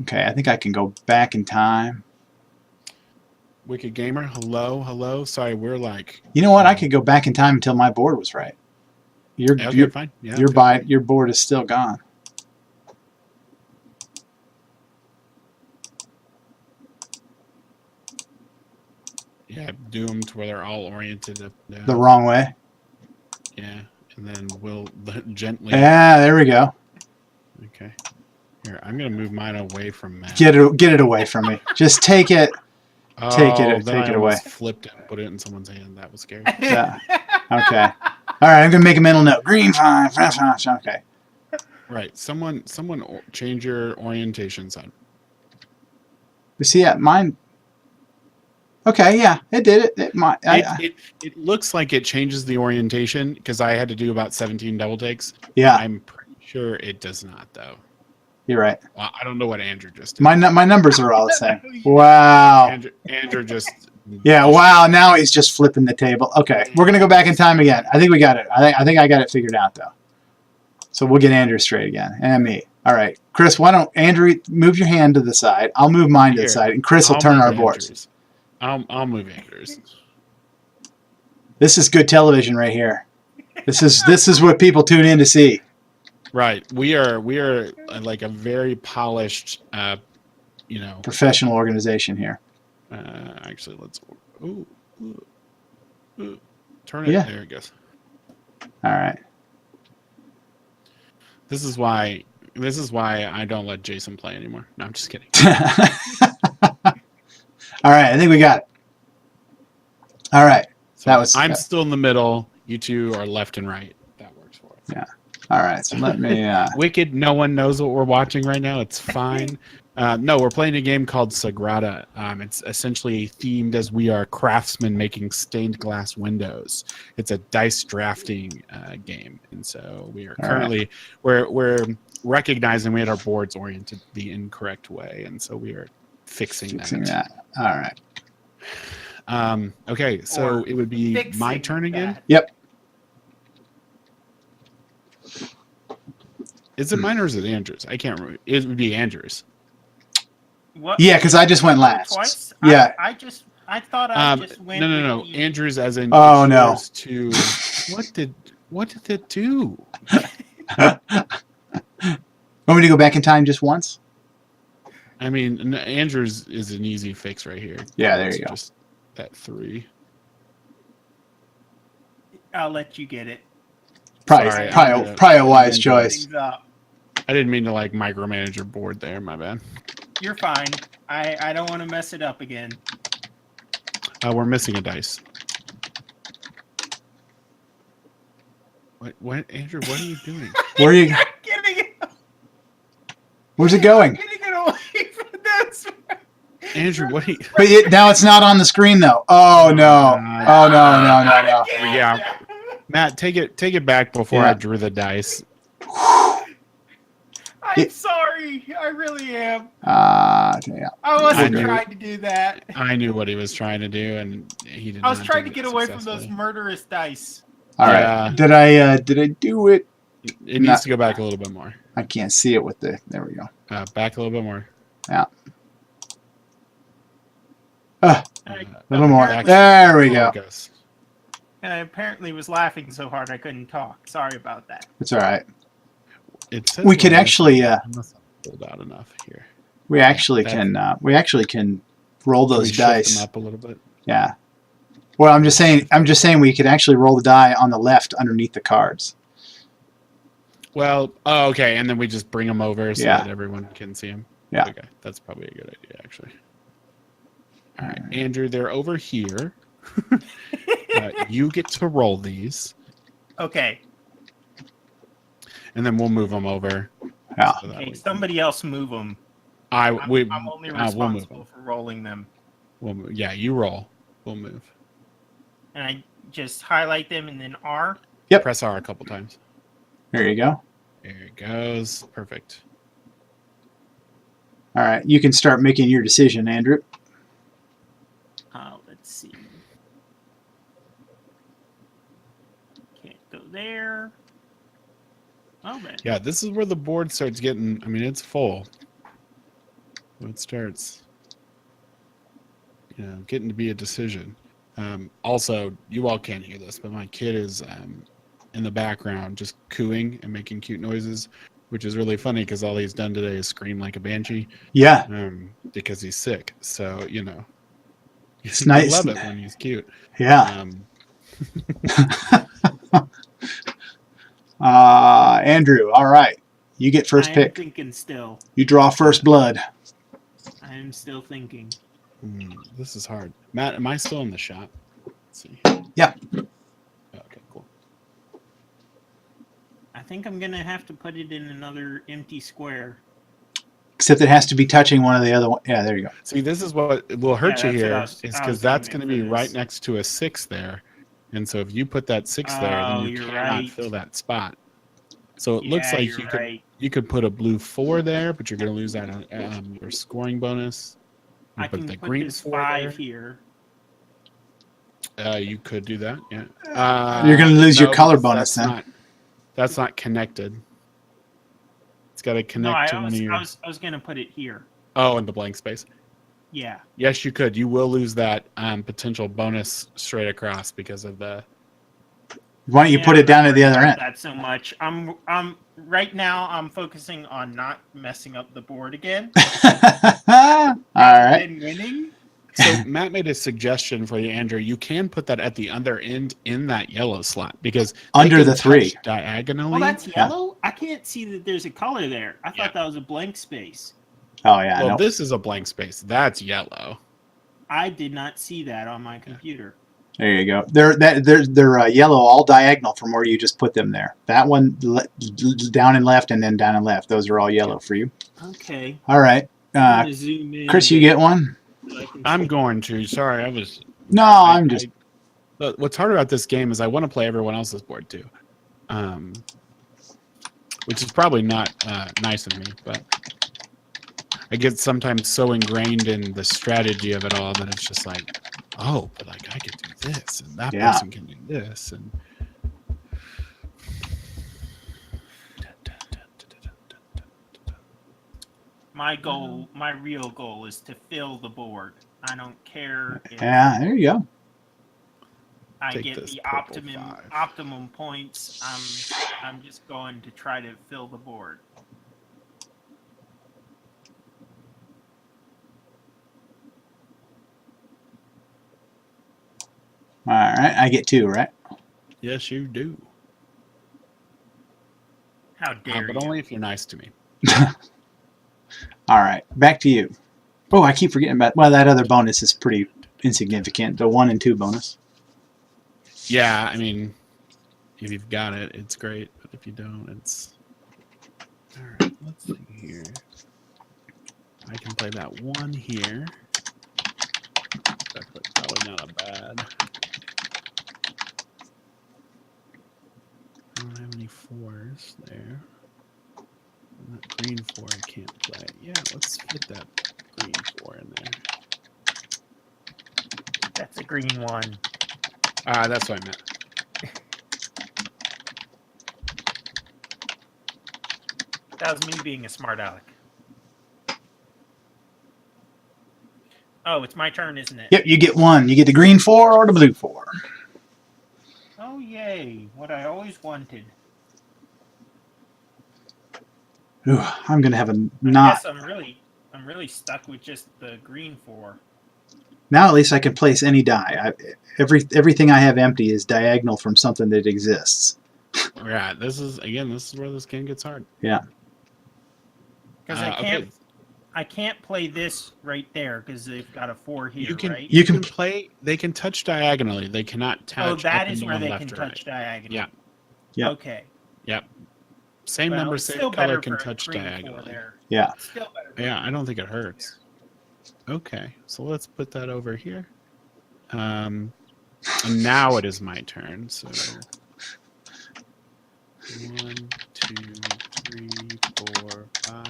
Okay, I think I can go back in time. Wicked Gamer, hello. Sorry, we're like. You know what? I could go back in time until my board was right. You're fine. Yeah, your board is still gone. Yeah, do them to where they're all oriented up down. The wrong way. Yeah, and then we'll gently. Yeah, there we go. Okay. Here, I'm gonna move mine away from Matt. Get it away from me. Just take it. Take it away. Flipped it and put it in someone's hand. That was scary. Yeah. Okay. All right. I'm gonna make a mental note. Green 5. Okay. Right. Someone change your orientation, son. You see, mine. Okay. Yeah, it did it. It looks like it changes the orientation because I had to do about 17 double takes. Yeah. I'm pretty sure it does not though. You're right. Well, I don't know what Andrew just did. My numbers are all the same. Wow. Andrew just. Yeah. Wow. Now he's just flipping the table. Okay, we're gonna go back in time again. I think we got it. I think I got it figured out though. So we'll get Andrew straight again, and me. All right, Chris. Why don't Andrew move your hand to the side? I'll move mine to the side, and Chris will turn our boards. I'll move Andrew's. This is good television right here. This is what people tune in to see. Right. We are like a very polished, professional organization here. Actually, let's. Ooh. Turn it. Yeah. There it goes. All right. This is why I don't let Jason play anymore. No, I'm just kidding. All right. I think we got it. All right. So I'm still in the middle. You two are left and right. That works for us. Yeah. All right. So let me. Wicked. No one knows what we're watching right now. It's fine. No, we're playing a game called Sagrada. It's essentially themed as we are craftsmen making stained glass windows. It's a dice drafting game, and so we are currently we're recognizing we had our boards oriented the incorrect way, and so we are fixing that. All right. Okay, so it would be my turn again. Yep. Is it mine or is it Andrew's? I can't remember. It would be Andrew's. What? Yeah, because I just went last. Twice? Yeah. I thought I just went. No. Andrew's as in. Oh no. To what did it do? Want me to go back in time just once? I mean, Andrew's is an easy fix right here. Yeah, there you go. Just that 3. I'll let you get it. Probably a wise choice. I didn't mean to like micromanage your board there. My bad. You're fine. I don't want to mess it up again. We're missing a dice. What, Andrew? What are you doing? Where are you? Getting it. Where's it going? Getting it away from this. Andrew, what are you? But now it's not on the screen though. Oh no! Oh no! Yeah, Matt, take it back before I drew the dice. I'm sorry. I really am. Yeah. I wasn't trying to do that. I knew what he was trying to do, and he did. I was trying to get away from those murderous dice. All right. Did I do it? It needs to go back a little bit more. I can't see it with the. There we go. Back a little bit more. Yeah. A little more. There we go. And I apparently was laughing so hard I couldn't talk. Sorry about that. It's all right. It says we could actually. Pulled out enough here. We actually can. We actually can roll those dice. Shift them up a little bit. Yeah. Well, I'm just saying we could actually roll the die on the left underneath the cards. Well, okay, and then we just bring them over so that everyone can see them. Yeah. Okay, that's probably a good idea, actually. All right, Andrew, they're over here. You get to roll these. Okay. And then we'll move them over. Yeah. So okay, somebody else move them. I'm only responsible for rolling them. Yeah, you roll. We'll move. And I just highlight them and then R? Yep. Press R a couple times. There you go. There it goes. Perfect. All right. You can start making your decision, Andrew. Let's see. Can't go there. Oh, man. Yeah, this is where the board starts getting... I mean, it's full. It starts... getting to be a decision. Also, you all can't hear this, but my kid is in the background just cooing and making cute noises, which is really funny because all he's done today is scream like a banshee. Yeah. Because he's sick. So, it's nice. I love it when he's cute. Yeah. Andrew, all right. You get first pick. I'm thinking still. You draw first blood. I am still thinking. This is hard. Matt, am I still in the shot? Let's see. Yeah. Okay, cool. I think I'm going to have to put it in another empty square. Except it has to be touching one of the other one. Yeah, there you go. See, this is what will hurt you here, is because that's going to be this. right next to a 6 there. And so if you put that 6 there, then you cannot fill that spot. So it looks like You could put a blue 4 there, but you're going to lose that on your scoring bonus. You I put can the put green this 4 5 here. You could do that, yeah. You're going to lose your No, color because bonus then. That's not connected. It's got to No, connect to one of your... I was gonna put it here. Oh, in the blank space. Yeah. Yes, you could. You will lose that potential bonus straight across because of the... Why don't you put it down at the other end? That so much. I'm right now. I'm focusing on not messing up the board again. All right. And winning. So Matt made a suggestion for you, Andrew. You can put that at the other end in that yellow slot because under the 3 diagonally. Oh, that's yellow. I can't see that there's a color there. I thought that was a blank space. Oh yeah. Well, no. this is a blank space. That's yellow. I did not see that on my computer. There you go. They're yellow, all diagonal from where you just put them there. That one down and left, and then down and left. Those are all yellow for you. Okay. All right. I'm gonna zoom in. Chris, you get one? I'm going to. Sorry, I was. No, I'm just. What's hard about this game is I want to play everyone else's board too, which is probably not nice of me, but I get sometimes so ingrained in the strategy of it all that it's just like, oh, but like I can do this, and that person can do this, and my real goal is to fill the board. I don't care if there you go. I Take get this the purple 5. optimum points. I'm just going to try to fill the board. All right, I get 2, right? yes, you do. How dare But you? only if you're nice to me. All right, back to you. Oh, I keep forgetting about. Well, that other bonus is pretty insignificant. The 1 and 2 bonus. Yeah, I mean, if you've got it, it's great. But if you don't, it's... All right, let's see here. I can play that 1 here. That's probably not a bad. I don't have any 4s there. And that green 4 I can't play. Yeah, let's fit that green 4 in there. That's a green 1. That's what I meant. That was me being a smart aleck. Oh, it's my turn, isn't it? Yep, you get 1. You get the green 4 or the blue 4. Oh, yay. What I always wanted. Ooh, I'm gonna have a I not. guess I'm really stuck with just the green 4. Now at least I can place any die. Everything I have empty is diagonal from something that exists. Yeah, this is where this game gets hard. Yeah. Because I can't play this right there because they've got a 4 here, right? You can play. They can touch diagonally. They cannot touch. Oh, that up is and where down, they left can or right. touch diagonally. Yeah. Yep. Okay. Yep. Same Well, number, it's same still color better can for a touch green 4 diagonally. there. Yeah. It's still better. Yeah, I don't think it hurts. Okay, so let's put that over here. And now it is my turn. So 1, 2, 3, 4, 5,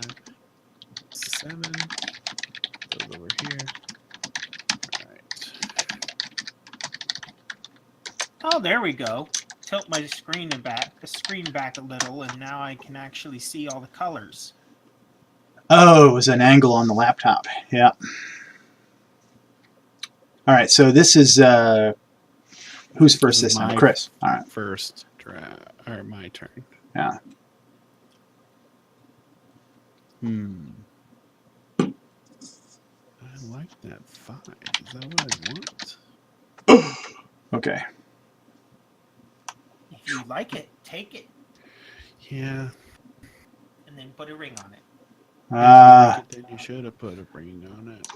7. Goes over here. All right. Oh, there we go. Tilt my screen back a little, and now I can actually see all the colors. Oh, it was an angle on the laptop. Yeah. All right, so this is who's first this time? Chris. All right. First draft, or my turn. Yeah. I like that 5. Is that what I want? Okay. If you like it, take it, Yeah. and then put a ring on it. Then you should have put a ring on it.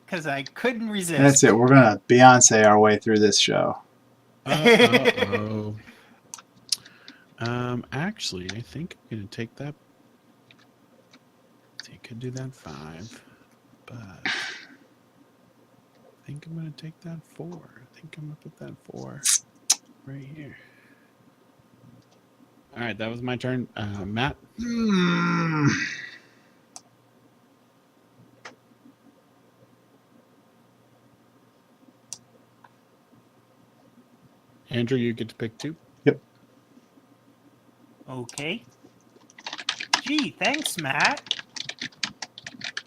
Because I couldn't resist. That's it. We're gonna Beyonce our way through this show. Uh-oh. Actually, I think I'm gonna take that. You could do that 5, but I think I'm gonna take that 4. I think I'm gonna put that 4 right here. All right, that was my turn. Matt. Andrew, you get to pick 2. Yep. Okay. Gee, thanks, Matt.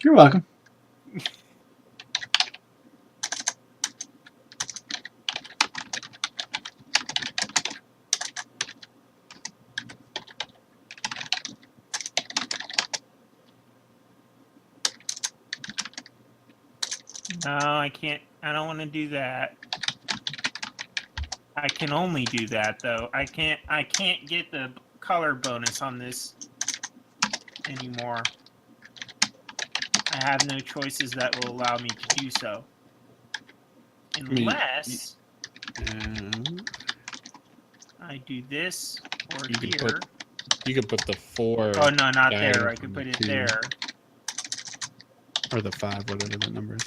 You're welcome. No, I can't. I don't want to do that. I can only do that though. I can't get the color bonus on this anymore. I have no choices that will allow me to do so. Unless I do this or here. You could put the 4. Oh no, not there. I could put it 2. there. Or the 5, whatever that number is.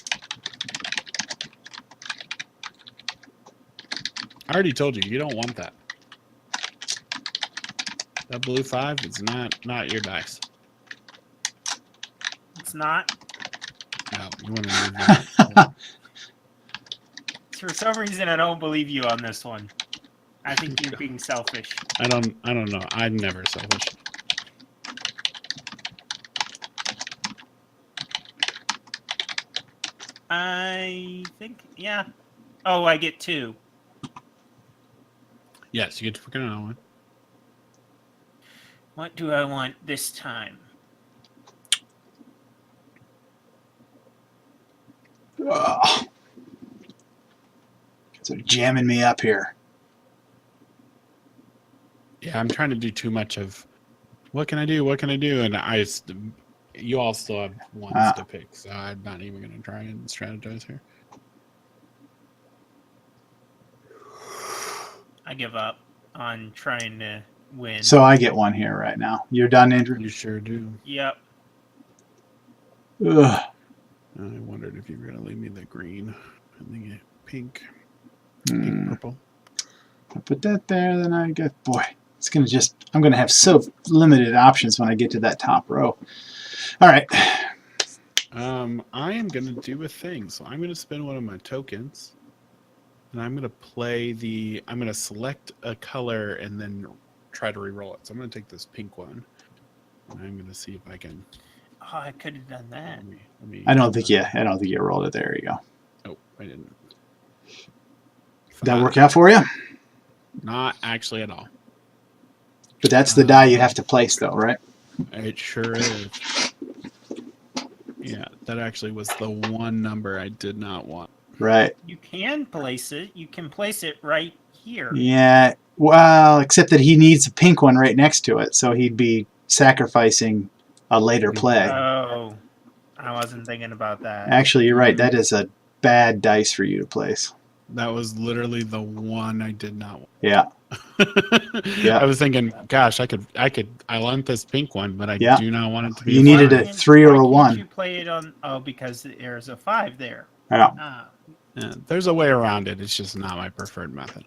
I already told you, you don't want that. That blue 5 is not your dice. It's not. No, you want to move that. For some reason, I don't believe you on this one. I think you're being selfish. I don't know. I'm never selfish. I think, yeah. Oh, I get 2. Yes, you get to pick another one. What do I want this time? Ugh. They're jamming me up here. Yeah, I'm trying to do too much of what can I do? What can I do? And you all still have ones to pick, so I'm not even going to try and strategize here. I give up on trying to win. So I get one here right now. You're done, Andrew? You sure do. Yep. Ugh. I wondered if you were going to leave me the green and the pink. Pink, purple. I put that there, then I get, boy, it's going to just, I'm going to have so limited options when I get to that top row. All right. I am going to do a thing. So I'm going to spend one of my tokens. And I'm going to play I'm going to select a color and then try to re-roll it. So I'm going to take this pink one. And I'm going to see if I can. Oh, I could have done that. Let me I don't think you rolled it. There you go. Oh, I didn't. Did that work out for you? Not actually at all. But that's the die you have to place, though, right? It sure is. Yeah, that actually was the one number I did not want. Right. You can place it. You can place it right here. Yeah. Well, except that he needs a pink one right next to it, so he'd be sacrificing a later play. Oh, I wasn't thinking about that. Actually, you're right. That is a bad dice for you to place. That was literally the one I did not want. Yeah. Yeah. I was thinking, gosh, I want this pink one, but I do not want it to be. You needed a 3 or a 1. You play it on? Oh, because there's a 5 there. Yeah. Yeah. There's a way around it. It's just not my preferred method.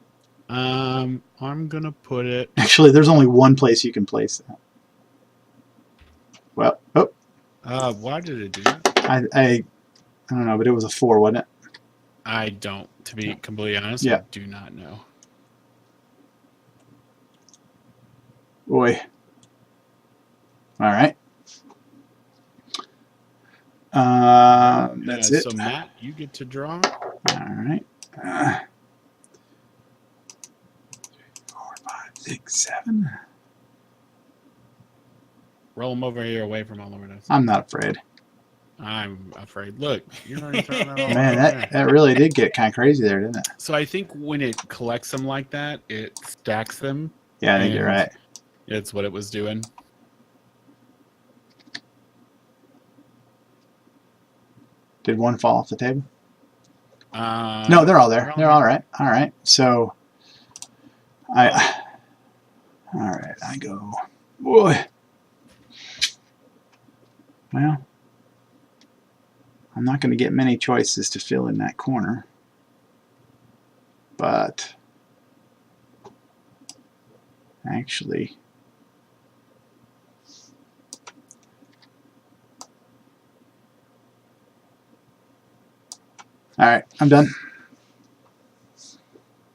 I'm gonna put it. Actually, there's only one place you can place that. Well, why did it do that? I don't know, but it was a 4, wasn't it? I don't. To be completely honest, yeah. I do not know. Boy. All right. That's it. So Matt, you get to draw. All right. 3, 4, 5, 6, 7. Roll them over here away from all of us. I'm not afraid. I'm afraid. Look, you're already throwing that all Man, that really did get kind of crazy there, didn't it? So I think when it collects them like that, it stacks them. Yeah, I think you're right. It's what it was doing. Did one fall off the table? No, they're all there. They're all right. All right. So, all right. I go. Boy. Well, I'm not going to get many choices to fill in that corner, but actually, All right, I'm done.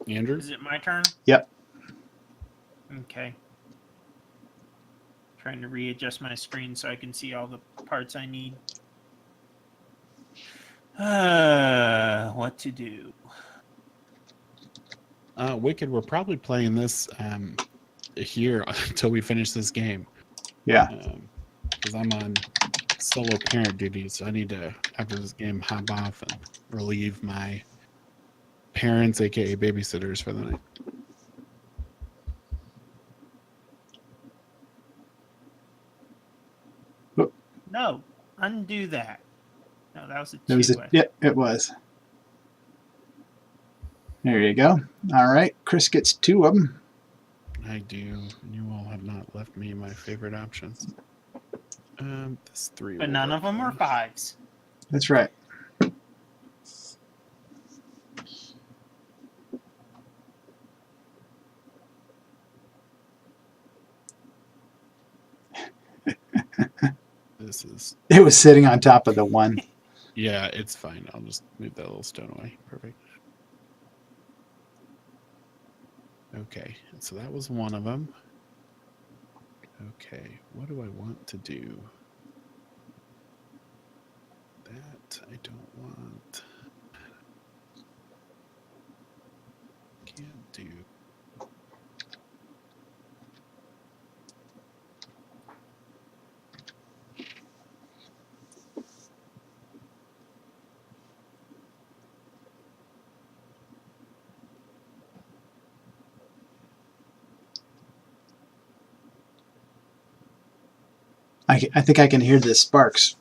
Andrew? Is it my turn? Yep. Okay. Trying to readjust my screen so I can see all the parts I need. What to do? Wicked, we're probably playing this here until we finish this game. Yeah. Because I'm on solo parent duty, so I need to, after this game, hop off and relieve my parents, aka babysitters, for the night. No, undo that. No, that was a It two. was yep, it was. There you go. All right, Chris gets 2 of them. I do. And you all have not left me my favorite options. This 3. But will none work of them for are us. 5s. That's right. This is. It was sitting on top of the 1. Yeah, it's fine. I'll just move that little stone away. Perfect. Okay, so that was one of them. Okay, what do I want to do? That I don't want. Can't do. I think I can hear the sparks.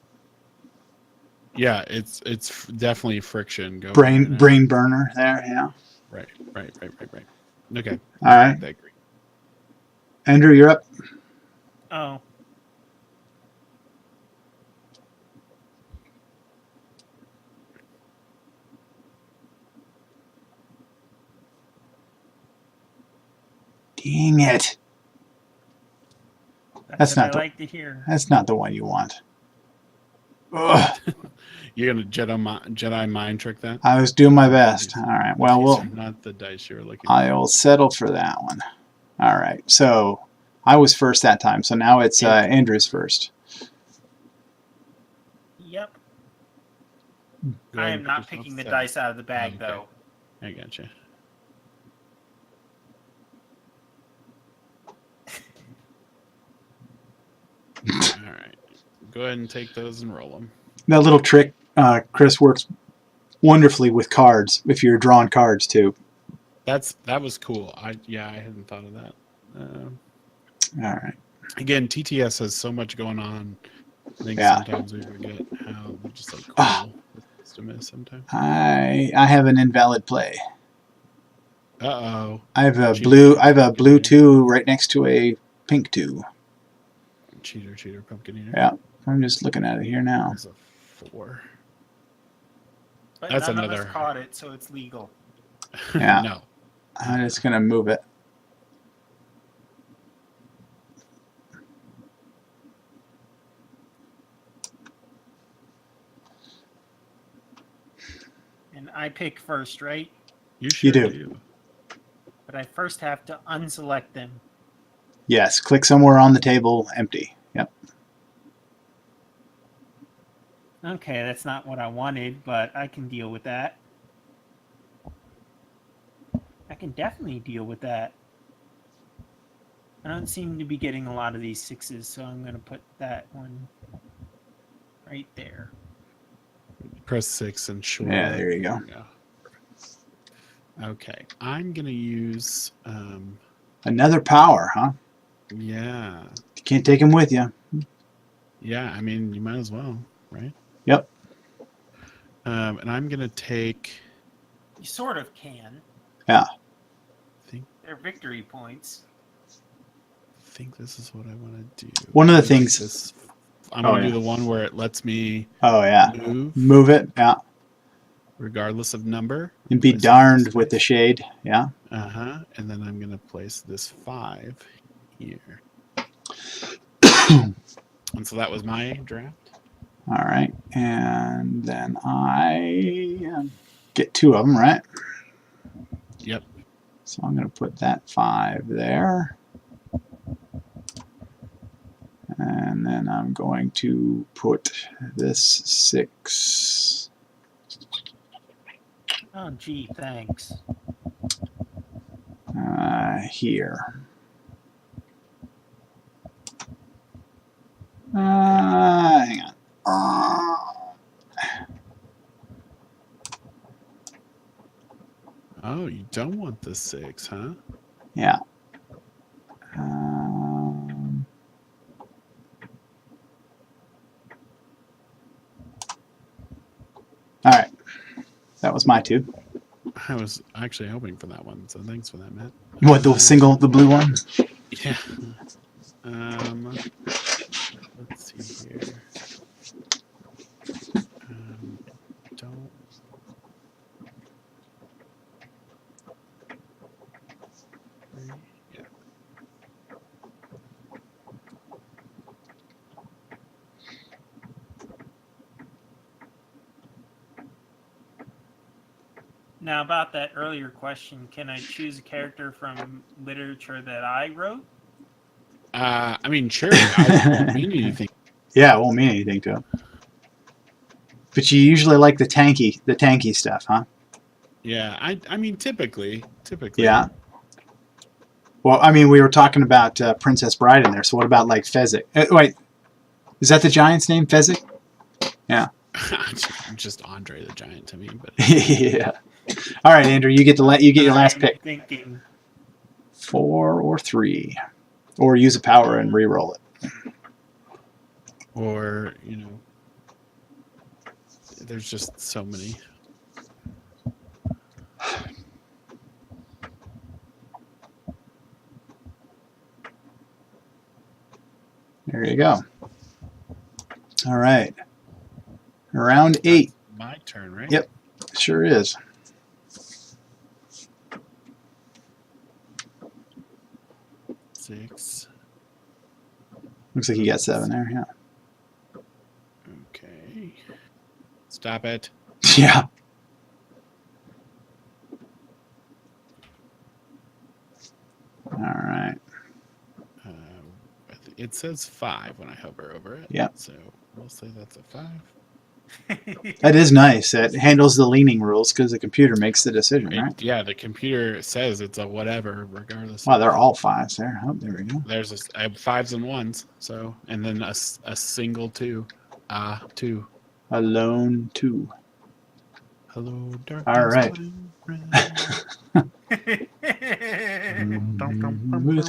Yeah, it's definitely friction going. Brain burner there. Yeah. Right. Okay. All right. I agree. Andrew, you're up. Oh. Dang it. That's what not I like to hear. That's not the one you want. Ugh. You're gonna Jedi mind trick that? I was doing my best. All right. Well, These we'll. are not the dice you were looking. I'll settle for that one. All right. So I was first that time. So now it's Andrew's first. Yep. Go I ahead am and not put yourself picking the 7. dice out of the bag, Okay. though. I gotcha. All right. Go ahead and take those and roll them. That little trick, Chris, works wonderfully with cards if you're drawing cards too. That was cool. I hadn't thought of that. All right. Again, TTS has so much going on. I think Yeah. sometimes we forget how just like Ah. cool the system is sometimes. I have an invalid play. Uh-oh. I have a Cheater. blue. I have a blue 2 right next to a pink 2. Cheater, pumpkin eater. Yeah. I'm just looking at it here now. That's a 4. But That's none another- of us caught it, so it's legal. Yeah. No. I'm just gonna move it. And I pick first, right? You sure do. But I first have to unselect them. Yes. Click somewhere on the table. Empty. Yep. Okay, that's not what I wanted, but I can deal with that. I can definitely deal with that. I don't seem to be getting a lot of these 6s, so I'm going to put that one right there. Press 6 and short. Yeah. There you go. Okay. I'm going to use... Another power, huh? yeah. You can't take them with you. Yeah, I mean, you might as well, right? Yep. And I'm going to take... You sort of can. Yeah. They're victory points. I think this is what I want to do. One of the I like things- this. I'm going to yeah. do the one where it lets me Oh yeah. move It. Yeah. regardless of number. And be Place it darned this with way. the shade. Yeah. Uh-huh. And then I'm going to place this 5 here. And so that was my draft. All right. And then I get 2 of them, right? Yep. So I'm going to put that 5 there. And then I'm going to put this 6 Oh, gee, thanks. here. Hang on. Oh, you don't want the 6, huh? Yeah. All right. That was my 2. I was actually hoping for that one, so thanks for that, Matt. What, the blue one? Yeah. Let's see here. Don't. Yeah. Now, about that earlier question, can I choose a character from literature that I wrote? I mean, sure. I won't mean anything. Yeah, it won't mean anything to him. But you usually like the tanky stuff, huh? Yeah, I mean, typically. Yeah. Well, I mean, we were talking about Princess Bride in there, so what about like Fezzik? Wait, is that the giant's name, Fezzik? Yeah. Just Andre the Giant to me, but Yeah. All right, Andrew, you get your last pick. Thinking 4 or 3, or use a power and re-roll it. or there's just so many. There you go. All right. Round 8. My turn, right? Yep, sure is. Six. Looks like you got 7 there, yeah. Okay. Stop it. Yeah. All right. It says 5 when I hover over it. Yeah. So we'll say that's a 5. That is nice. It handles the leaning rules because the computer makes the decision, right? Yeah, the computer says it's a whatever, regardless. Wow, they're all 5s there. Oh, there we go. There's I have 5s and 1s, so and then a single 2. 2. Alone 2. Hello, darkness. All right.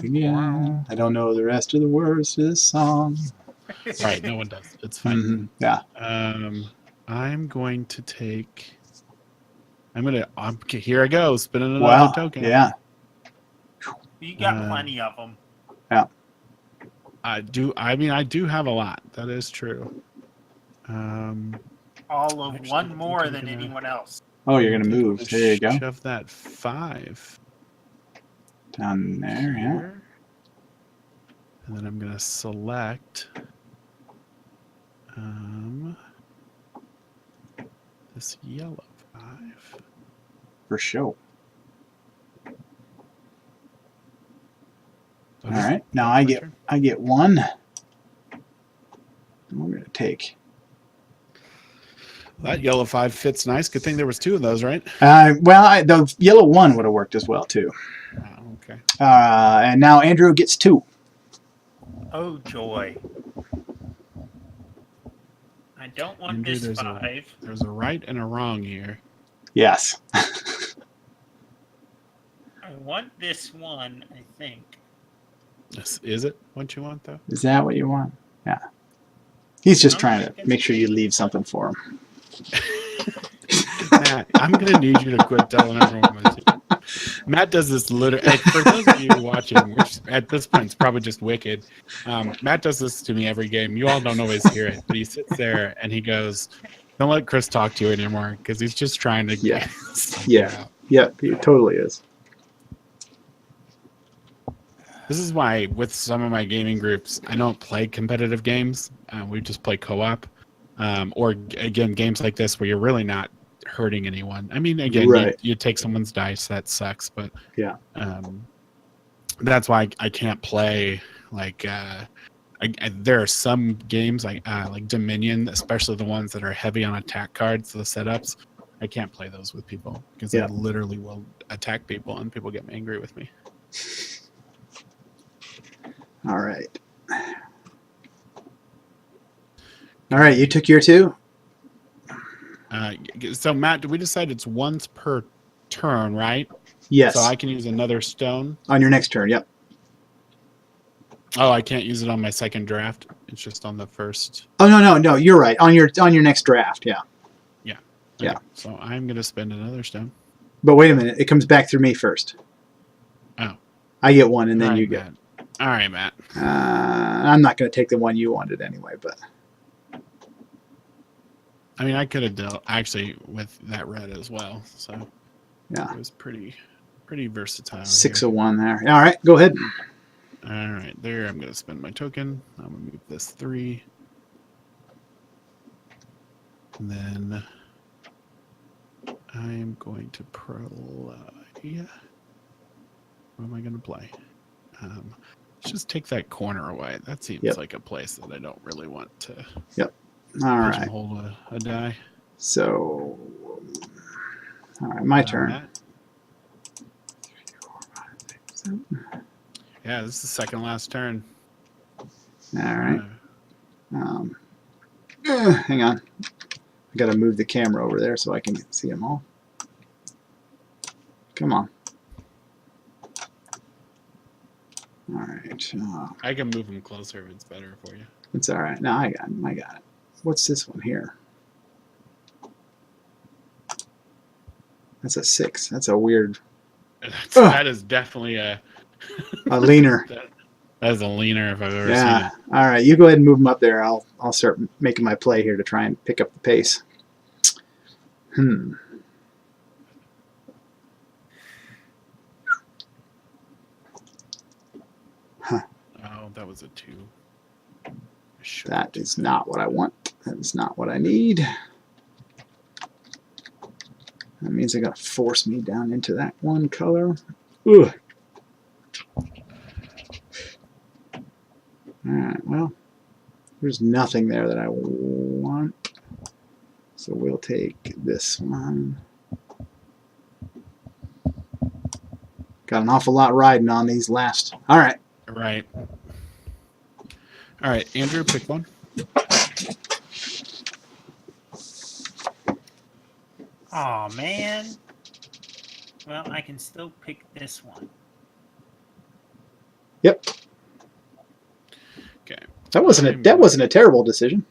Again. I don't know the rest of the words to this song. Right, no one does. It's fine. Yeah. I'm going to take. Here I go, spinning another Wow. token. Yeah. You got plenty of them. Yeah. I do. I mean, I do have a lot. That is true. All of Actually, one I more think I'm than gonna- anyone else. Oh, you're gonna move. There you go. Shove that 5 Down there. Yeah. here. And then I'm gonna select this yellow 5. For sure. Oh, All right. Now I get 1. We're gonna take. That yellow 5 fits nice. Good thing there was 2 of those, right? Well, the yellow 1 would have worked as well too. Oh, okay. And now Andrew gets 2. Oh, joy. I don't want Andrew, this 5. There's a right and a wrong here. Yes. I want this 1, I think. Is it what you want, though? Is that what you want? Yeah. He's just I'm trying to thinking- make sure you leave something for him. Matt, I'm going to need you to quit telling everyone what to do. Matt does this literally. For those of you watching, which at this point it's probably just wicked. Matt does this to me every game. You all don't always hear it, but he sits there and he goes, "Don't let Chris talk to you anymore," because he's just trying to. Yeah. Yeah. Yep, he totally is. This is why, with some of my gaming groups, I don't play competitive games. We just play co-op, or again, games like this where you're really not hurting anyone. I mean, again, Right. you take someone's dice, that sucks, but Yeah. that's why I can't play like. There are some games like Dominion, especially the ones that are heavy on attack cards, the setups. I can't play those with people because they literally will attack people and people get angry with me. All right. All right, you took your 2? So Matt, did we decide it's once per turn, right? Yes. So I can use another stone on your next turn. Yep. Oh, I can't use it on my second draft. It's just on the first. Oh no, you're right. On your next draft, yeah. Yeah. Okay. Yeah. So I'm gonna spend another stone. But wait a minute, it comes back through me first. Oh. I get one, and then All right, you get. Matt. All right, Matt. I'm not going to take the one you wanted anyway, but. I mean, I could have dealt actually with that red as well. So. Yeah. It was pretty versatile. 601 there. All right, go ahead. All right, there. I'm going to spend my token. I'm going to move this 3. And then I'm going to play. What am I going to play? Let's just take that corner away. That seems like a place that I don't really want to. Yep. All right. Hold a die. So, all right, my turn. Matt? Yeah, this is the second last turn. All right. Hang on. I got to move the camera over there so I can see them all. Come on. All right. I can move them closer if it's better for you. It's all right. No, I got it. What's this one here? That's a 6. That's a weird. That is definitely a leaner. That is a leaner if I've ever seen Yeah. it. All right. You go ahead and move them up there. I'll start making my play here to try and pick up the pace. Huh. Oh, that was a 2. That is not what I want. That is not what I need. That means they're going to force me down into that one color. Ugh. Alright, well, there's nothing there that I want. So we'll take this one. Got an awful lot riding on these last. Alright. Right. All right, Andrew, pick one. Oh man. Well, I can still pick this one. Yep. Okay. That wasn't a terrible decision.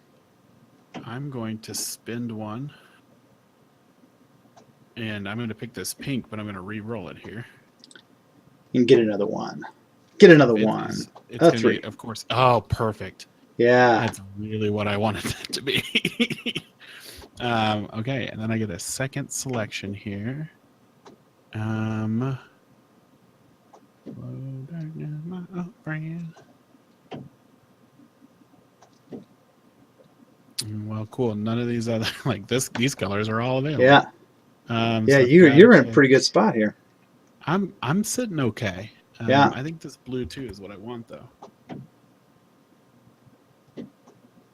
I'm going to spend 1. And I'm going to pick this pink, but I'm going to re-roll it here. You can get another one. Get another one. It's going to be, of course. Oh, perfect. Yeah. That's really what I wanted it to be. Okay, and then I get a second selection here. Hello, darkness, my old friend. Well, cool. None of these other these colors are all available. Yeah. So You're in a pretty good spot here. I'm sitting okay. Yeah. I think this blue 2 is what I want though.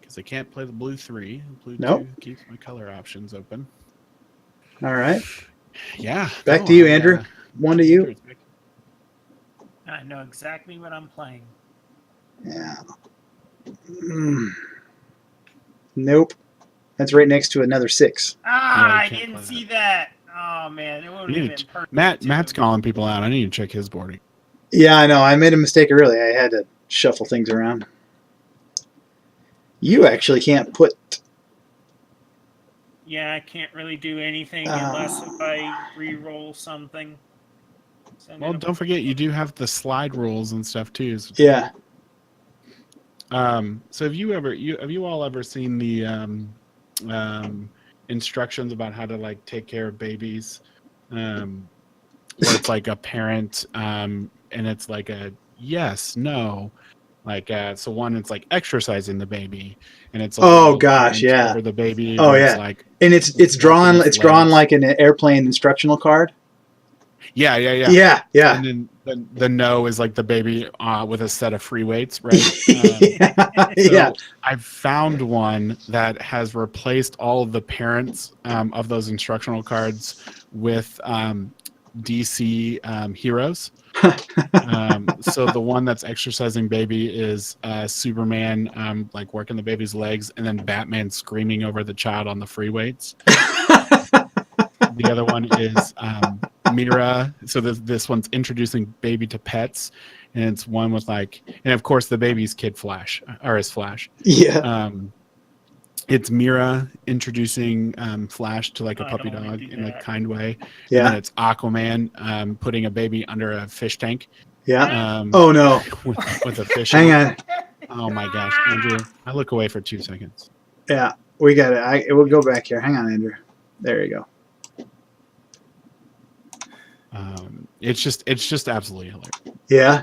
Because I can't play the blue 3. Blue 2 keeps my color options open. All right. Yeah. Back to you, Andrew. 1 to you. I know exactly what I'm playing. Yeah. Nope. That's right next to another 6. I didn't see that. Oh man, it would have been perfect. Matt's calling people out. I need to check his boarding. Yeah, I know. I made a mistake earlier. I had to shuffle things around. You actually can't put. Yeah, I can't really do anything unless if I re-roll something. So Well, don't forget you do have the slide rules and stuff too. Yeah. So have you all ever seen the instructions about how to take care of babies? Where it's like a parent, and it's like a yes, no, Like so one it's like exercising the baby, and it's a Oh little gosh, bench yeah. over the baby. Oh where yeah. it's like And it's drawn legs. like an airplane instructional card. Yeah. Yeah, yeah. And then the no is like the baby with a set of free weights, right? Yeah. So I've found one that has replaced all of the parents of those instructional cards with DC heroes. So the one that's exercising baby is Superman like working the baby's legs, and then Batman screaming over the child on the free weights. The other one is Mira. So this one's introducing baby to pets, and it's one with like, and of course the baby's kid Flash or is Flash. Yeah. It's Mira introducing Flash to like a I puppy don't wanna dog do in a that. kind way, Yeah. and then it's Aquaman putting a baby under a fish tank. Yeah. Oh no. With a fish. Hang on. Oh my gosh, Andrew! I look away for 2 seconds. Yeah. We got it. We'll go back here. Hang on, Andrew. There you go. It's just absolutely hilarious. Yeah.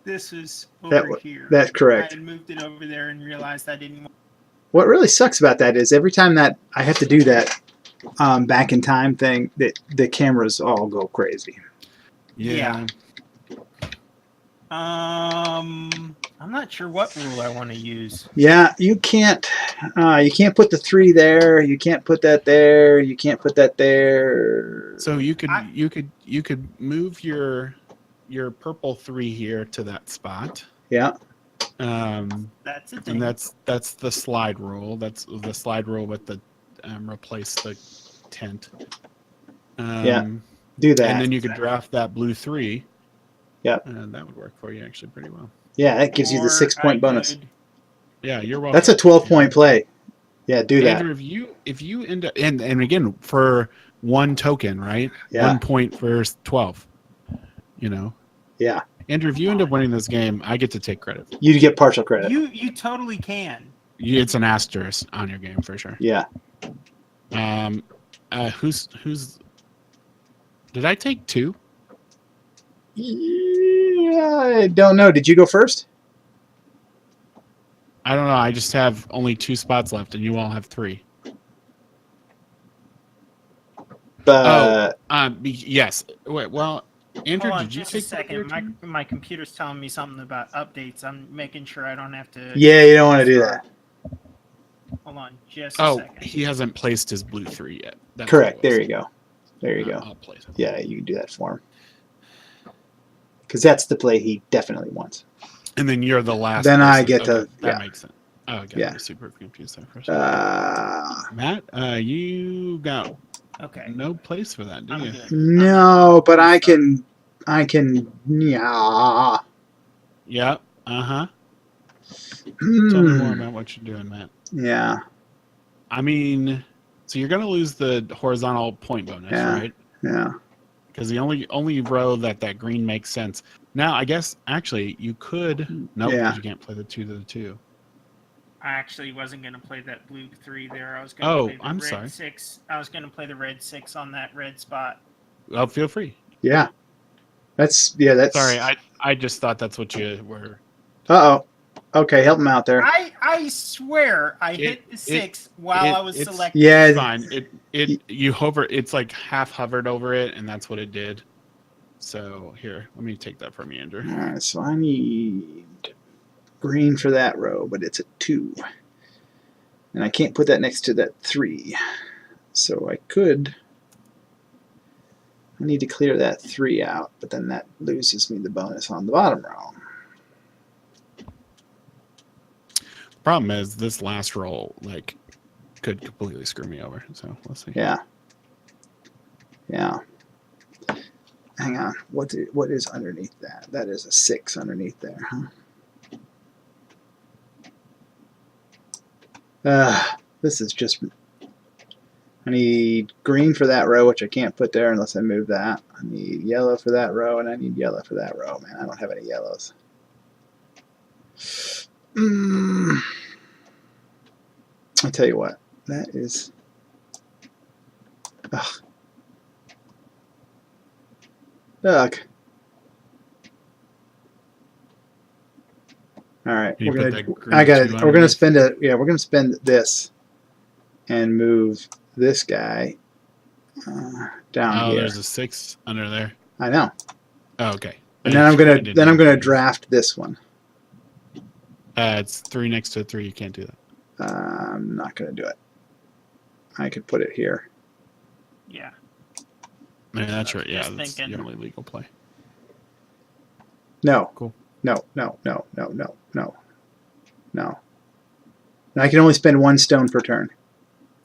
This is over here. That's correct. I had moved it over there and realized I didn't want. What really sucks about that is every time that I have to do that back in time thing, the cameras all go crazy. Yeah. I'm not sure what rule I want to use. Yeah, you can't put the 3 there. You can't put that there. You can't put that there. So you could move your purple 3 here to that spot. Yeah. That's a thing. And that's the slide rule. That's the slide rule with the replace the tent. Yeah. Do that. And then you could draft that blue 3. Yep. And that would work for you actually pretty well. Yeah, that gives you the 6-point bonus. Yeah, you're welcome. That's a 12-point play. Yeah, do that. Andrew, if you end up and again for 1 token, right? Yeah. 1 point for 12. You know. Yeah. Andrew, if you end up winning this game, I get to take credit. You get partial credit. You totally can. It's an asterisk on your game for sure. Yeah. Who's did I take 2? Yeah, I don't know. Did you go first? I don't know. I just have only 2 spots left, and you all have 3. Yes. Wait, well, Andrew, Hold on, did you just take a second? My computer's telling me something about updates. I'm making sure I don't have to. Yeah, you don't want to do that. Hold on, just a second. He hasn't placed his blue 3 yet. That's Correct. There you go. There you go. I'll place it. Yeah, you can do that for him. Because that's the play he definitely wants. And then you're the last. Then person. I get to. That Yeah. makes sense. Oh, I Yeah. got super confused there for a second. Matt, you got Okay. no place for that, do I'm you? good. No, but I can. Yeah. Yep. Uh-huh. Tell me more about what you're doing, Matt. Yeah. I mean, so you're going to lose the horizontal point bonus, Yeah. right? Yeah. Because the only row that green makes sense. Now, I guess, actually, you could... Nope, Yeah. because you can't play the 2 to the 2. I actually wasn't going to play that blue 3 there. I was going to play the I'm red sorry. 6. I was going to play the red 6 on that red spot. Well, feel free. Yeah. That's. Sorry, I just thought that's what you were... Uh-oh. Okay, help him out there. I swear I hit the 6 while I was it's- selecting. Yeah. It's fine. You hover. It's like half hovered over it, and that's what it did. So here, let me take that from you, Andrew. All right, so I need green for that row, but it's a 2. And I can't put that next to that 3. So I could... I need to clear that 3 out, but then that loses me the bonus on the bottom row. Problem is, this last roll could completely screw me over. So let's see. Yeah. Yeah. Hang on. What is underneath that? That is a 6 underneath there, huh? This is just... I need green for that row, which I can't put there unless I move that. I need yellow for that row, and I need yellow for that row. Man, I don't have any yellows. I'll tell you what. That is... Ugh. Ugh. All right, Can you we're put gonna. that green I got it. two We're gonna underneath? spend a. Yeah, we're gonna spend this, and move this guy down Oh, here. there's a 6 under there. I know. Oh, okay. And then I'm gonna. I didn't Then I'm know. gonna draft this one. It's 3 next to a 3. You can't do that. I'm not gonna do it. I could put it here. Yeah. Yeah, that's right. Yeah, Just that's thinking. the only legal play. No. Cool. No. And I can only spend 1 stone per turn.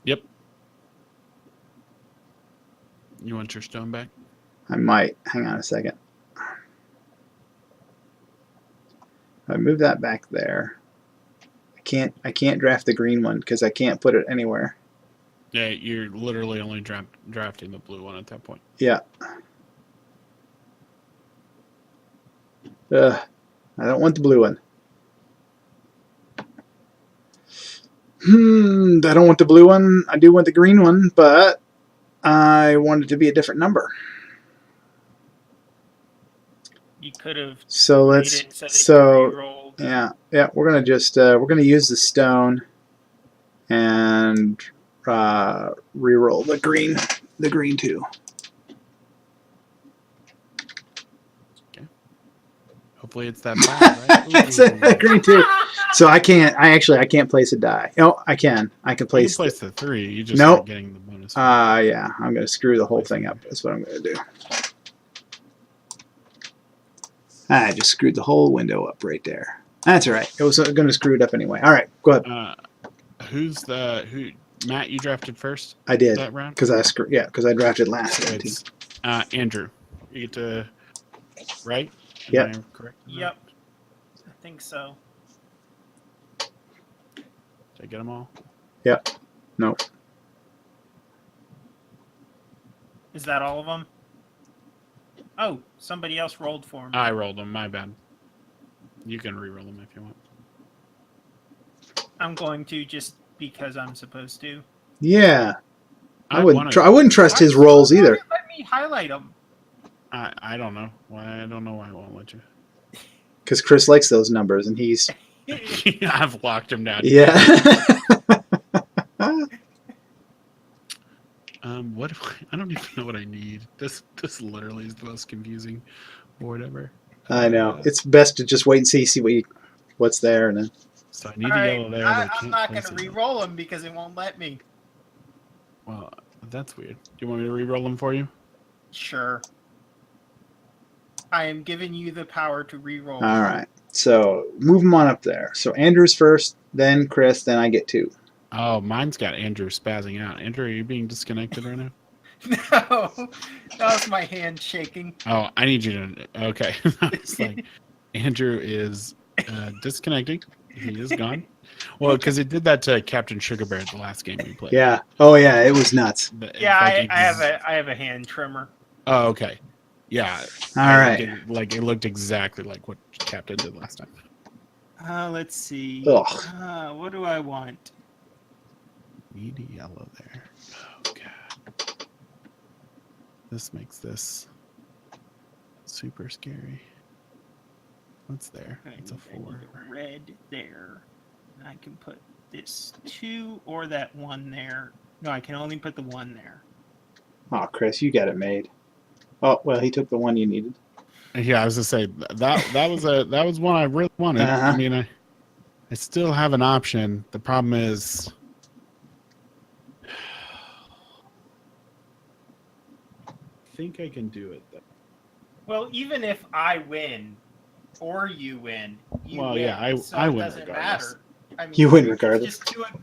Yep. You want your stone back? I might. Hang on a second. I move that back there. I can't draft the green one because I can't put it anywhere. Yeah, you're literally only drafting the blue one at that point. Yeah. I don't want the blue one. I don't want the blue one. I do want the green one, but I want it to be a different number. You could have. So made let's. it so. That So you re-rolled. yeah. We're gonna just we're gonna use the stone and re-roll the green two. Hopefully it's that 5, right? It's a green two. So I can't. I can't place a die. Oh, I can. I can You place. can place the 3. You just Nope. aren't getting the bonus. Yeah. I'm gonna screw the whole thing up. That's what I'm gonna do. I just screwed the whole window up right there. That's all right. It was going to screw it up anyway. All right, go ahead. Who? Matt, you drafted first I did that round? because I drafted last. So it's Andrew. You get to right? Yep. Am I correct? Yep. I think so. Did I get them all? Yep. Nope. Is that all of them? Oh, somebody else rolled for me. I rolled them. My bad. You can re-roll them if you want. I'm going to just because I'm supposed to. Yeah. I wouldn't trust Why- his rolls why either. won't it Let me highlight them. I don't know why. I don't know why I won't let you. Because Chris likes those numbers, and he's I've locked him down. yeah. What if I don't even know what I need. This literally is the most confusing board ever. I know. It's best to just wait and see what's there, and then. So I need All a right, yellow there. But I I'm can't not going place to it. re-roll them because it won't let me. Well, that's weird. Do you want me to re-roll them for you? Sure. I am giving you the power to re-roll. All right. So move them on up there. So Andrew's first, then Chris, then I get 2. Oh, mine's got Andrew spazzing out. Andrew, are you being disconnected right now? No, that was my hand shaking. Oh, I need you to. Okay. It's like Andrew is disconnecting. He is gone. Well, because it did that to Captain Sugar Bear the last game we played. Yeah. Oh yeah. It was nuts. Yeah, Like I have a hand trimmer. Oh, okay. Yeah. All right. It looked exactly like what Captain did last time. Let's see. Ugh. What do I want? Need a yellow there. Oh god. This makes this super scary. What's there? It's a 4. I need a red there. And I can put this 2 or that 1 there. No, I can only put the 1 there. Oh, Chris, you got it made. Oh well, he took the one you needed. Yeah, I was gonna say that was one I really wanted. Uh-huh. I mean, I still have an option. The problem is, I think I can do it though. Well, even if I win or you win, Well, win. yeah, So I it win doesn't regardless. matter. I mean, You win regardless.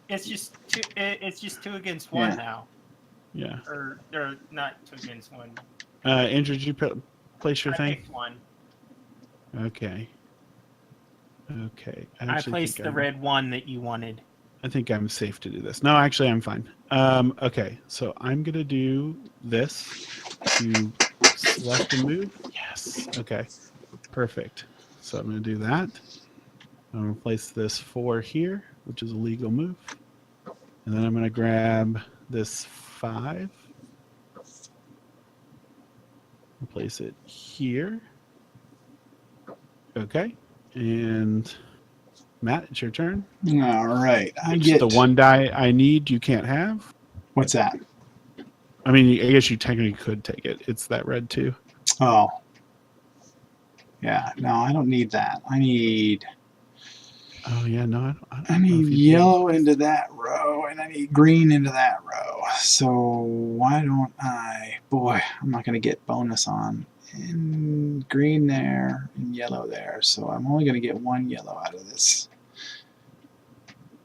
It's just two against one Yeah. now, Yeah. or not 2 against 1. Andrew, did you place your I thing? picked 1. Okay. Okay. I actually placed think the I'm- red 1 that you wanted. I think I'm safe to do this. No, actually, I'm fine. Okay, so I'm gonna do this to select and move. Yes. Okay. Perfect. So I'm gonna do that. I'm gonna place this 4 here, which is a legal move, and then I'm gonna grab this 5. I'll place it here. Okay, and Matt, it's your turn. All right. I It's get the one die I need. You can't have. What's that? I mean, I guess you technically could take it. It's that red too. Oh. Yeah. No, I don't need that. I need. Oh yeah, no, I I don't know need if you yellow into that row, and I need green into that row. So why don't I? Boy, I'm not going to get bonus on. And green there and yellow there. So I'm only going to get one yellow out of this.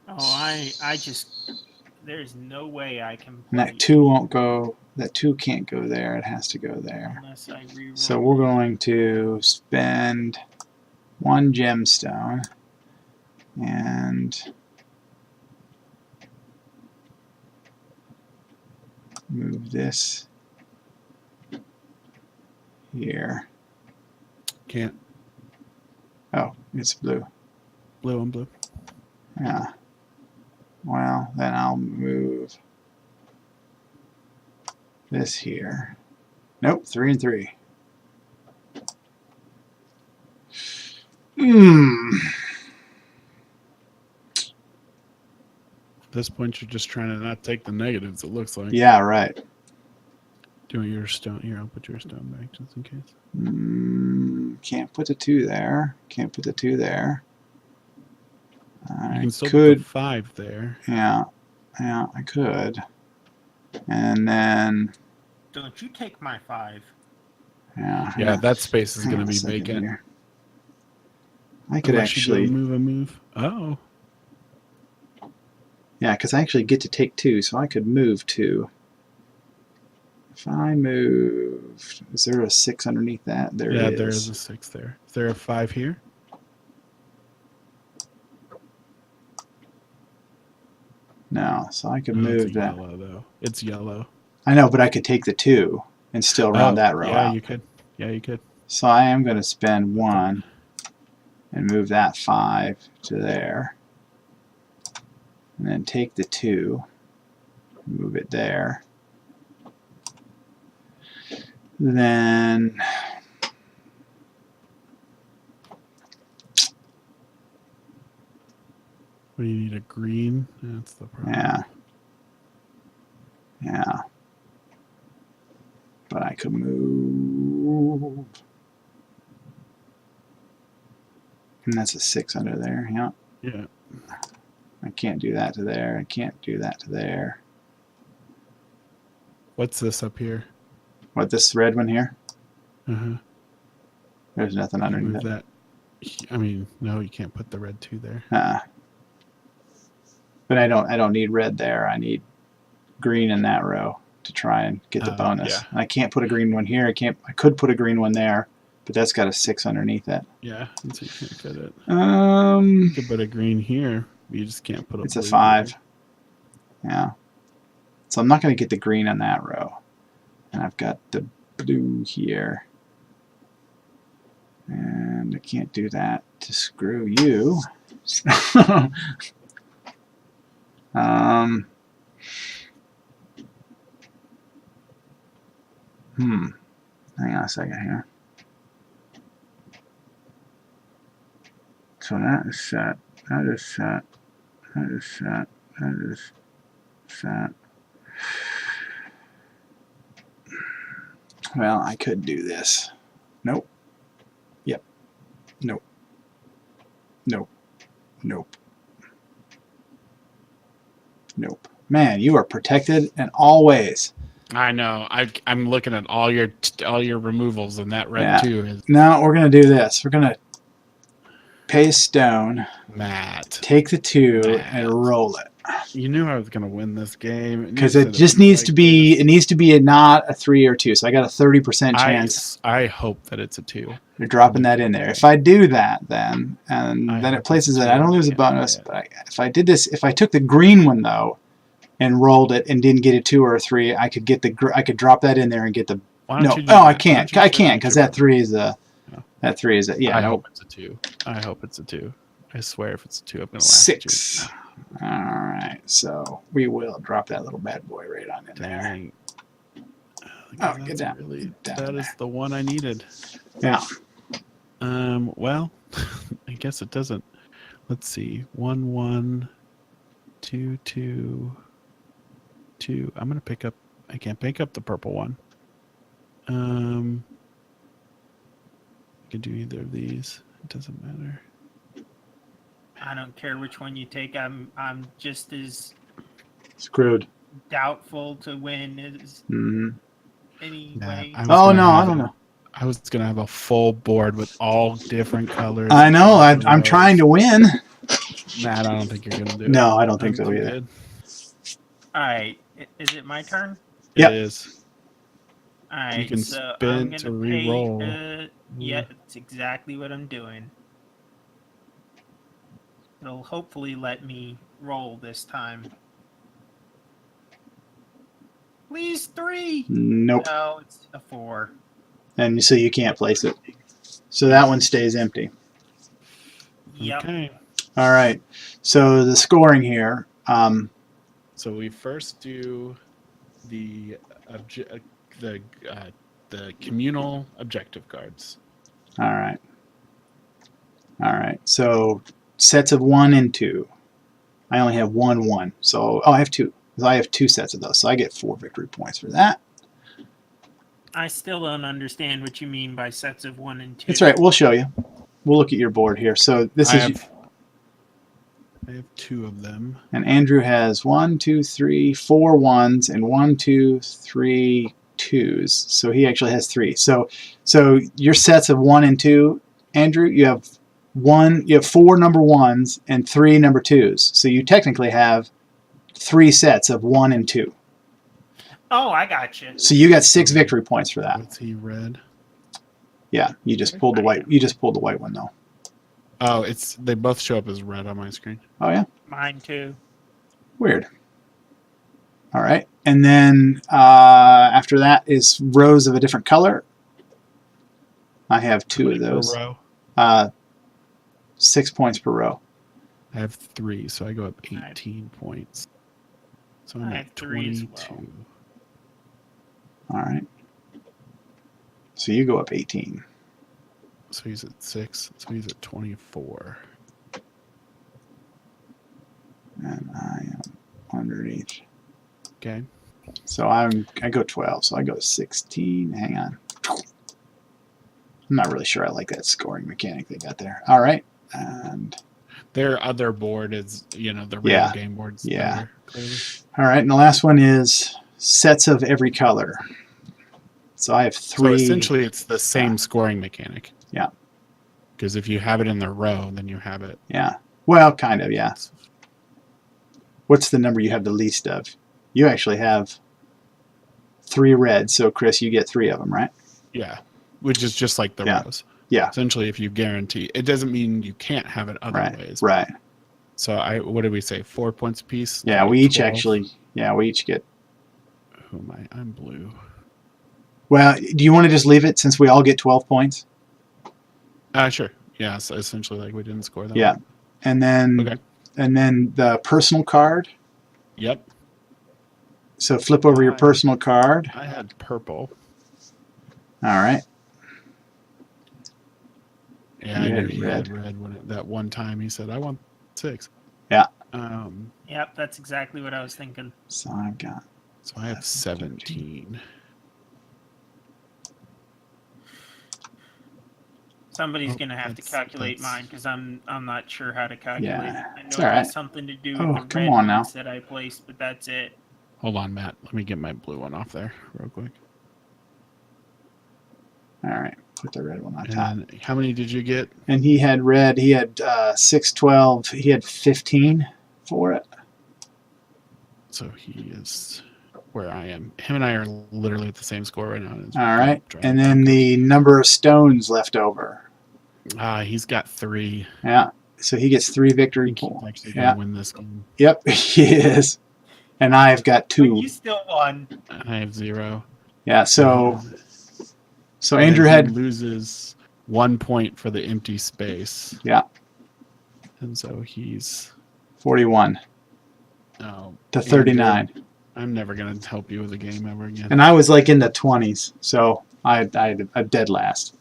Oh, I just there's no way I can And play that 2 won't go. That 2 can't go there. It has to go there. unless I reroll. So we're going to spend 1 gemstone and move this here. can't. Oh, it's blue. Blue and blue. Yeah. Well, then I'll move this here. Nope, 3 and 3. At this point, you're just trying to not take the negatives. It looks like. Yeah, right. Do your stone here. I'll put your stone back just in case. Can't put the 2 there. Can't put the 2 there. You I can still could. put the 5 there. Yeah, I could. And then. Don't you take my 5. Yeah, that space is going to be vacant. Here. I could Unless actually you move a move. Oh. Yeah, because I actually get to take 2, so I could move 2. If I moved, is there a 6 underneath that? There Yeah, is. there is a 6 there. Is there a 5 here? No, so I could Oh, move it's that. yellow, though. It's yellow. I know, but I could take the 2 and still round that row yeah, out. you could. Yeah, you could. So I am going to spend 1 and move that 5 to there. And then take the 2, move it there. Then What do you need? A green? That's the problem. yeah. Yeah. But I could move. And that's a 6 under there. Yeah. Yeah. I can't do that to there. I can't do that to there. What's this up here? What, this red one here? Uh-huh. There's nothing Move underneath it. that. I mean, no, you can't put the red 2 there. But I don't need red there. I need green in that row to try and get the bonus. Yeah. I can't put a green one here. I could put a green one there, but that's got a 6 underneath it. Yeah, so you can't fit it. Um, You could put a green here. You just can't put a it's a blue 5. here. Yeah. So I'm not going to get the green on that row. And I've got the blue here. And I can't do that to screw you. Hang on a second here. So that is set. That is set. That is set. That is set. Well, I could do this. Nope. Yep. Nope. Nope. Nope. Nope. Man, you are protected in all ways. I know. I'm looking at all your removals, and that red Yeah. 2 is Now we're gonna do this. We're gonna pay a stone, Matt. take the 2, Matt. and roll it. You knew I was gonna win this game Because it just needs to be. It needs to be not a 3 or 2. So I got a 30% chance. I hope that it's a 2. You're dropping that in there. If I do that, then it places it. I don't lose a bonus. But if I did this, if I took the green one though, and rolled it and didn't get a 2 or a 3, I could get I could drop that in there and get the. Why don't you do Oh, I that? can't. Why I don't you can't because that 3 is a. No. That 3 is a. Yeah. I hope it's a 2. I hope it's a 2. I swear, if it's a 2, I'm gonna laugh at you. 6. All right. So we will drop that little bad boy right on in there. Dang. Oh, get down. Really, Get down that is there. the one I needed. Yeah. Well, I guess it doesn't let's see. 1, 1, 2, 2, 2. I'm gonna pick up. I can't pick up the purple one. I can do either of these. It doesn't matter. I don't care which one you take. I'm just as Screwed. doubtful to win as Hmm. anyway. Oh no, I don't know. I was gonna have a full board with all different colors. I know. I'm trying to win. Matt, I don't think you're gonna do it. No, I don't think I'm so too either. good. All right, is it my turn? Yep. It is. All right, can so spin I'm to gonna re-roll. pay. Yeah, that's exactly what I'm doing. It'll hopefully let me roll this time. Please 3. Nope. No, it's a 4. And so you can't place it. So that one stays empty. Yep. Okay. All right. So the scoring here. So we first do the communal objective cards. All right. All right. So sets of 1 and 2. I only have 1. So I have 2. So I have 2 sets of those. So I get 4 victory points for that. I still don't understand what you mean by sets of 1 and 2. That's right. We'll show you. We'll look at your board here. So this I is. have 2 of them. And Andrew has 1, 2, 3, 4 1s and 1, 2, 3 2s. So he actually has 3. So your sets of 1 and 2, Andrew, you have 4 number 1s and 3 number 2s. So you technically have 3 sets of 1 and 2. Oh, I got you. So you got 6 victory points for that. What's he red? Yeah, you just pulled the white. You just pulled the white one though. Oh, they both show up as red on my screen. Oh yeah. Mine too. Weird. All right, and then after that is rows of a different color. I have 2 of those. Per row. 6 points per row. I have 3, so I go up 18 points. So I'm I at have 3 as 22. well. All right. So you go up 18. So he's at 6. So he's at 24. And I am underneath. Okay. So I go 12. So I go 16. Hang on. I'm not really sure I like that scoring mechanic they got there. All right. And Their other board is, the real Yeah. game board's Yeah. better, clearly. all right. And the last one is sets of every color. So I have 3. So essentially, it's the same scoring mechanic. Yeah. Because if you have it in the row, then you have it. Yeah. Well, kind of. Yeah. What's the number you have the least of? You actually have 3 red. So Chris, you get 3 of them, right? Yeah. Which is just like the Yeah. rows. Yeah. Essentially, if you guarantee, it doesn't mean you can't have it other Right. ways. Right. So what did we say? 4 points apiece? Yeah. So We each 12. actually. Yeah. We each get. Who am I? I'm blue. Well, do you want to just leave it since we all get 12 points? Sure. Yeah. So essentially, like we didn't score them. Yeah. And then Okay. and then the personal card. Yep. So flip over your personal card. I had purple. All right. Yeah, You I had knew he red. had red when that one time he said, "I want 6." Yeah. Yep, that's exactly what I was thinking. So I've got. So I have 17. Somebody's Oh, gonna have to that's- calculate that's- mine because I'm not sure how to calculate Yeah, it. I know it's it all right. has something to do with Oh, the come red on now. ones that I placed, but that's it. Hold on, Matt. Let me get my blue one off there real quick. All right. Put the red one on top. And how many did you get? And he had red. He had 6, 12. He had 15 for it. So he is where I am. Him and I are literally at the same score right now. All right. And then the number of stones left over. He's got 3. Yeah. So he gets 3 victory He's points. actually Yeah. going to win this game. Yep, he is. And I've got But 2. you still won. I have 0. Yeah. So And Andrew then he had. loses 1 point for the empty space. Yeah. And so he's 41 oh, to 39. Andrew, I'm never going to help you with a game ever again. And I was like in the 20s. So I dead last.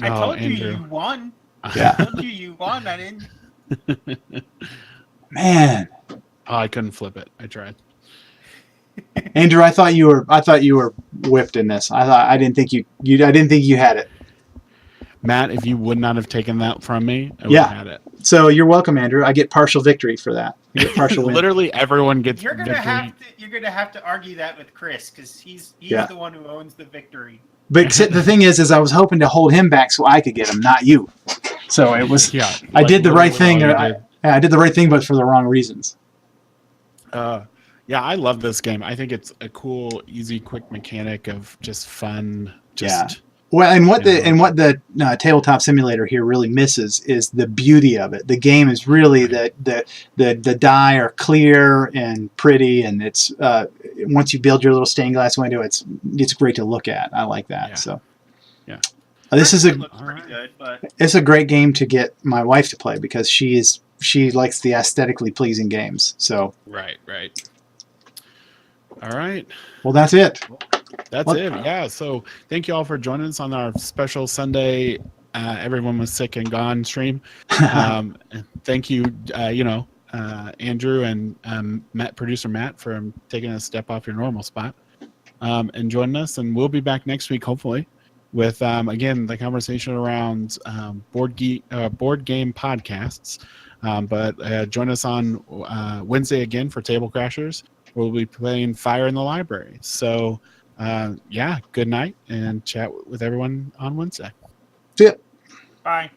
I Oh, told Andrew. you won. Yeah. I told you won. I didn't. Man, Oh, I couldn't flip it. I tried. Andrew, I thought you were whipped in this. I didn't think you had it. Matt, if you would not have taken that from me, I would Yeah. have had it. So you're welcome, Andrew. I get partial victory for that. I get partial win. Literally everyone gets You're gonna victory. have to argue that with Chris because he's Yeah. the one who owns the victory. But the thing is I was hoping to hold him back so I could get him, not you. So it was. Yeah, I did the right literally thing. all you did. I did the right thing, but for the wrong reasons. Yeah, I love this game. I think it's a cool, easy, quick mechanic of just fun. Well, and what the tabletop simulator here really misses is the beauty of it. The game is really the die are clear and pretty, and it's once you build your little stained glass window, it's great to look at. I like that. Yeah. So Yeah. This is It looks pretty good, but it's a great game to get my wife to play because she likes the aesthetically pleasing games. So Right. All right. well, that's it. That's it. Yeah. So thank you all for joining us on our special Sunday. Everyone was sick and gone stream. Thank you, Andrew and producer Matt, for taking a step off your normal spot and joining us. And we'll be back next week, hopefully, with again the conversation around board game podcasts. But join us on Wednesday again for Table Crashers. We'll be playing Fire in the Library. So. Good night and chat with everyone on Wednesday. See ya. bye.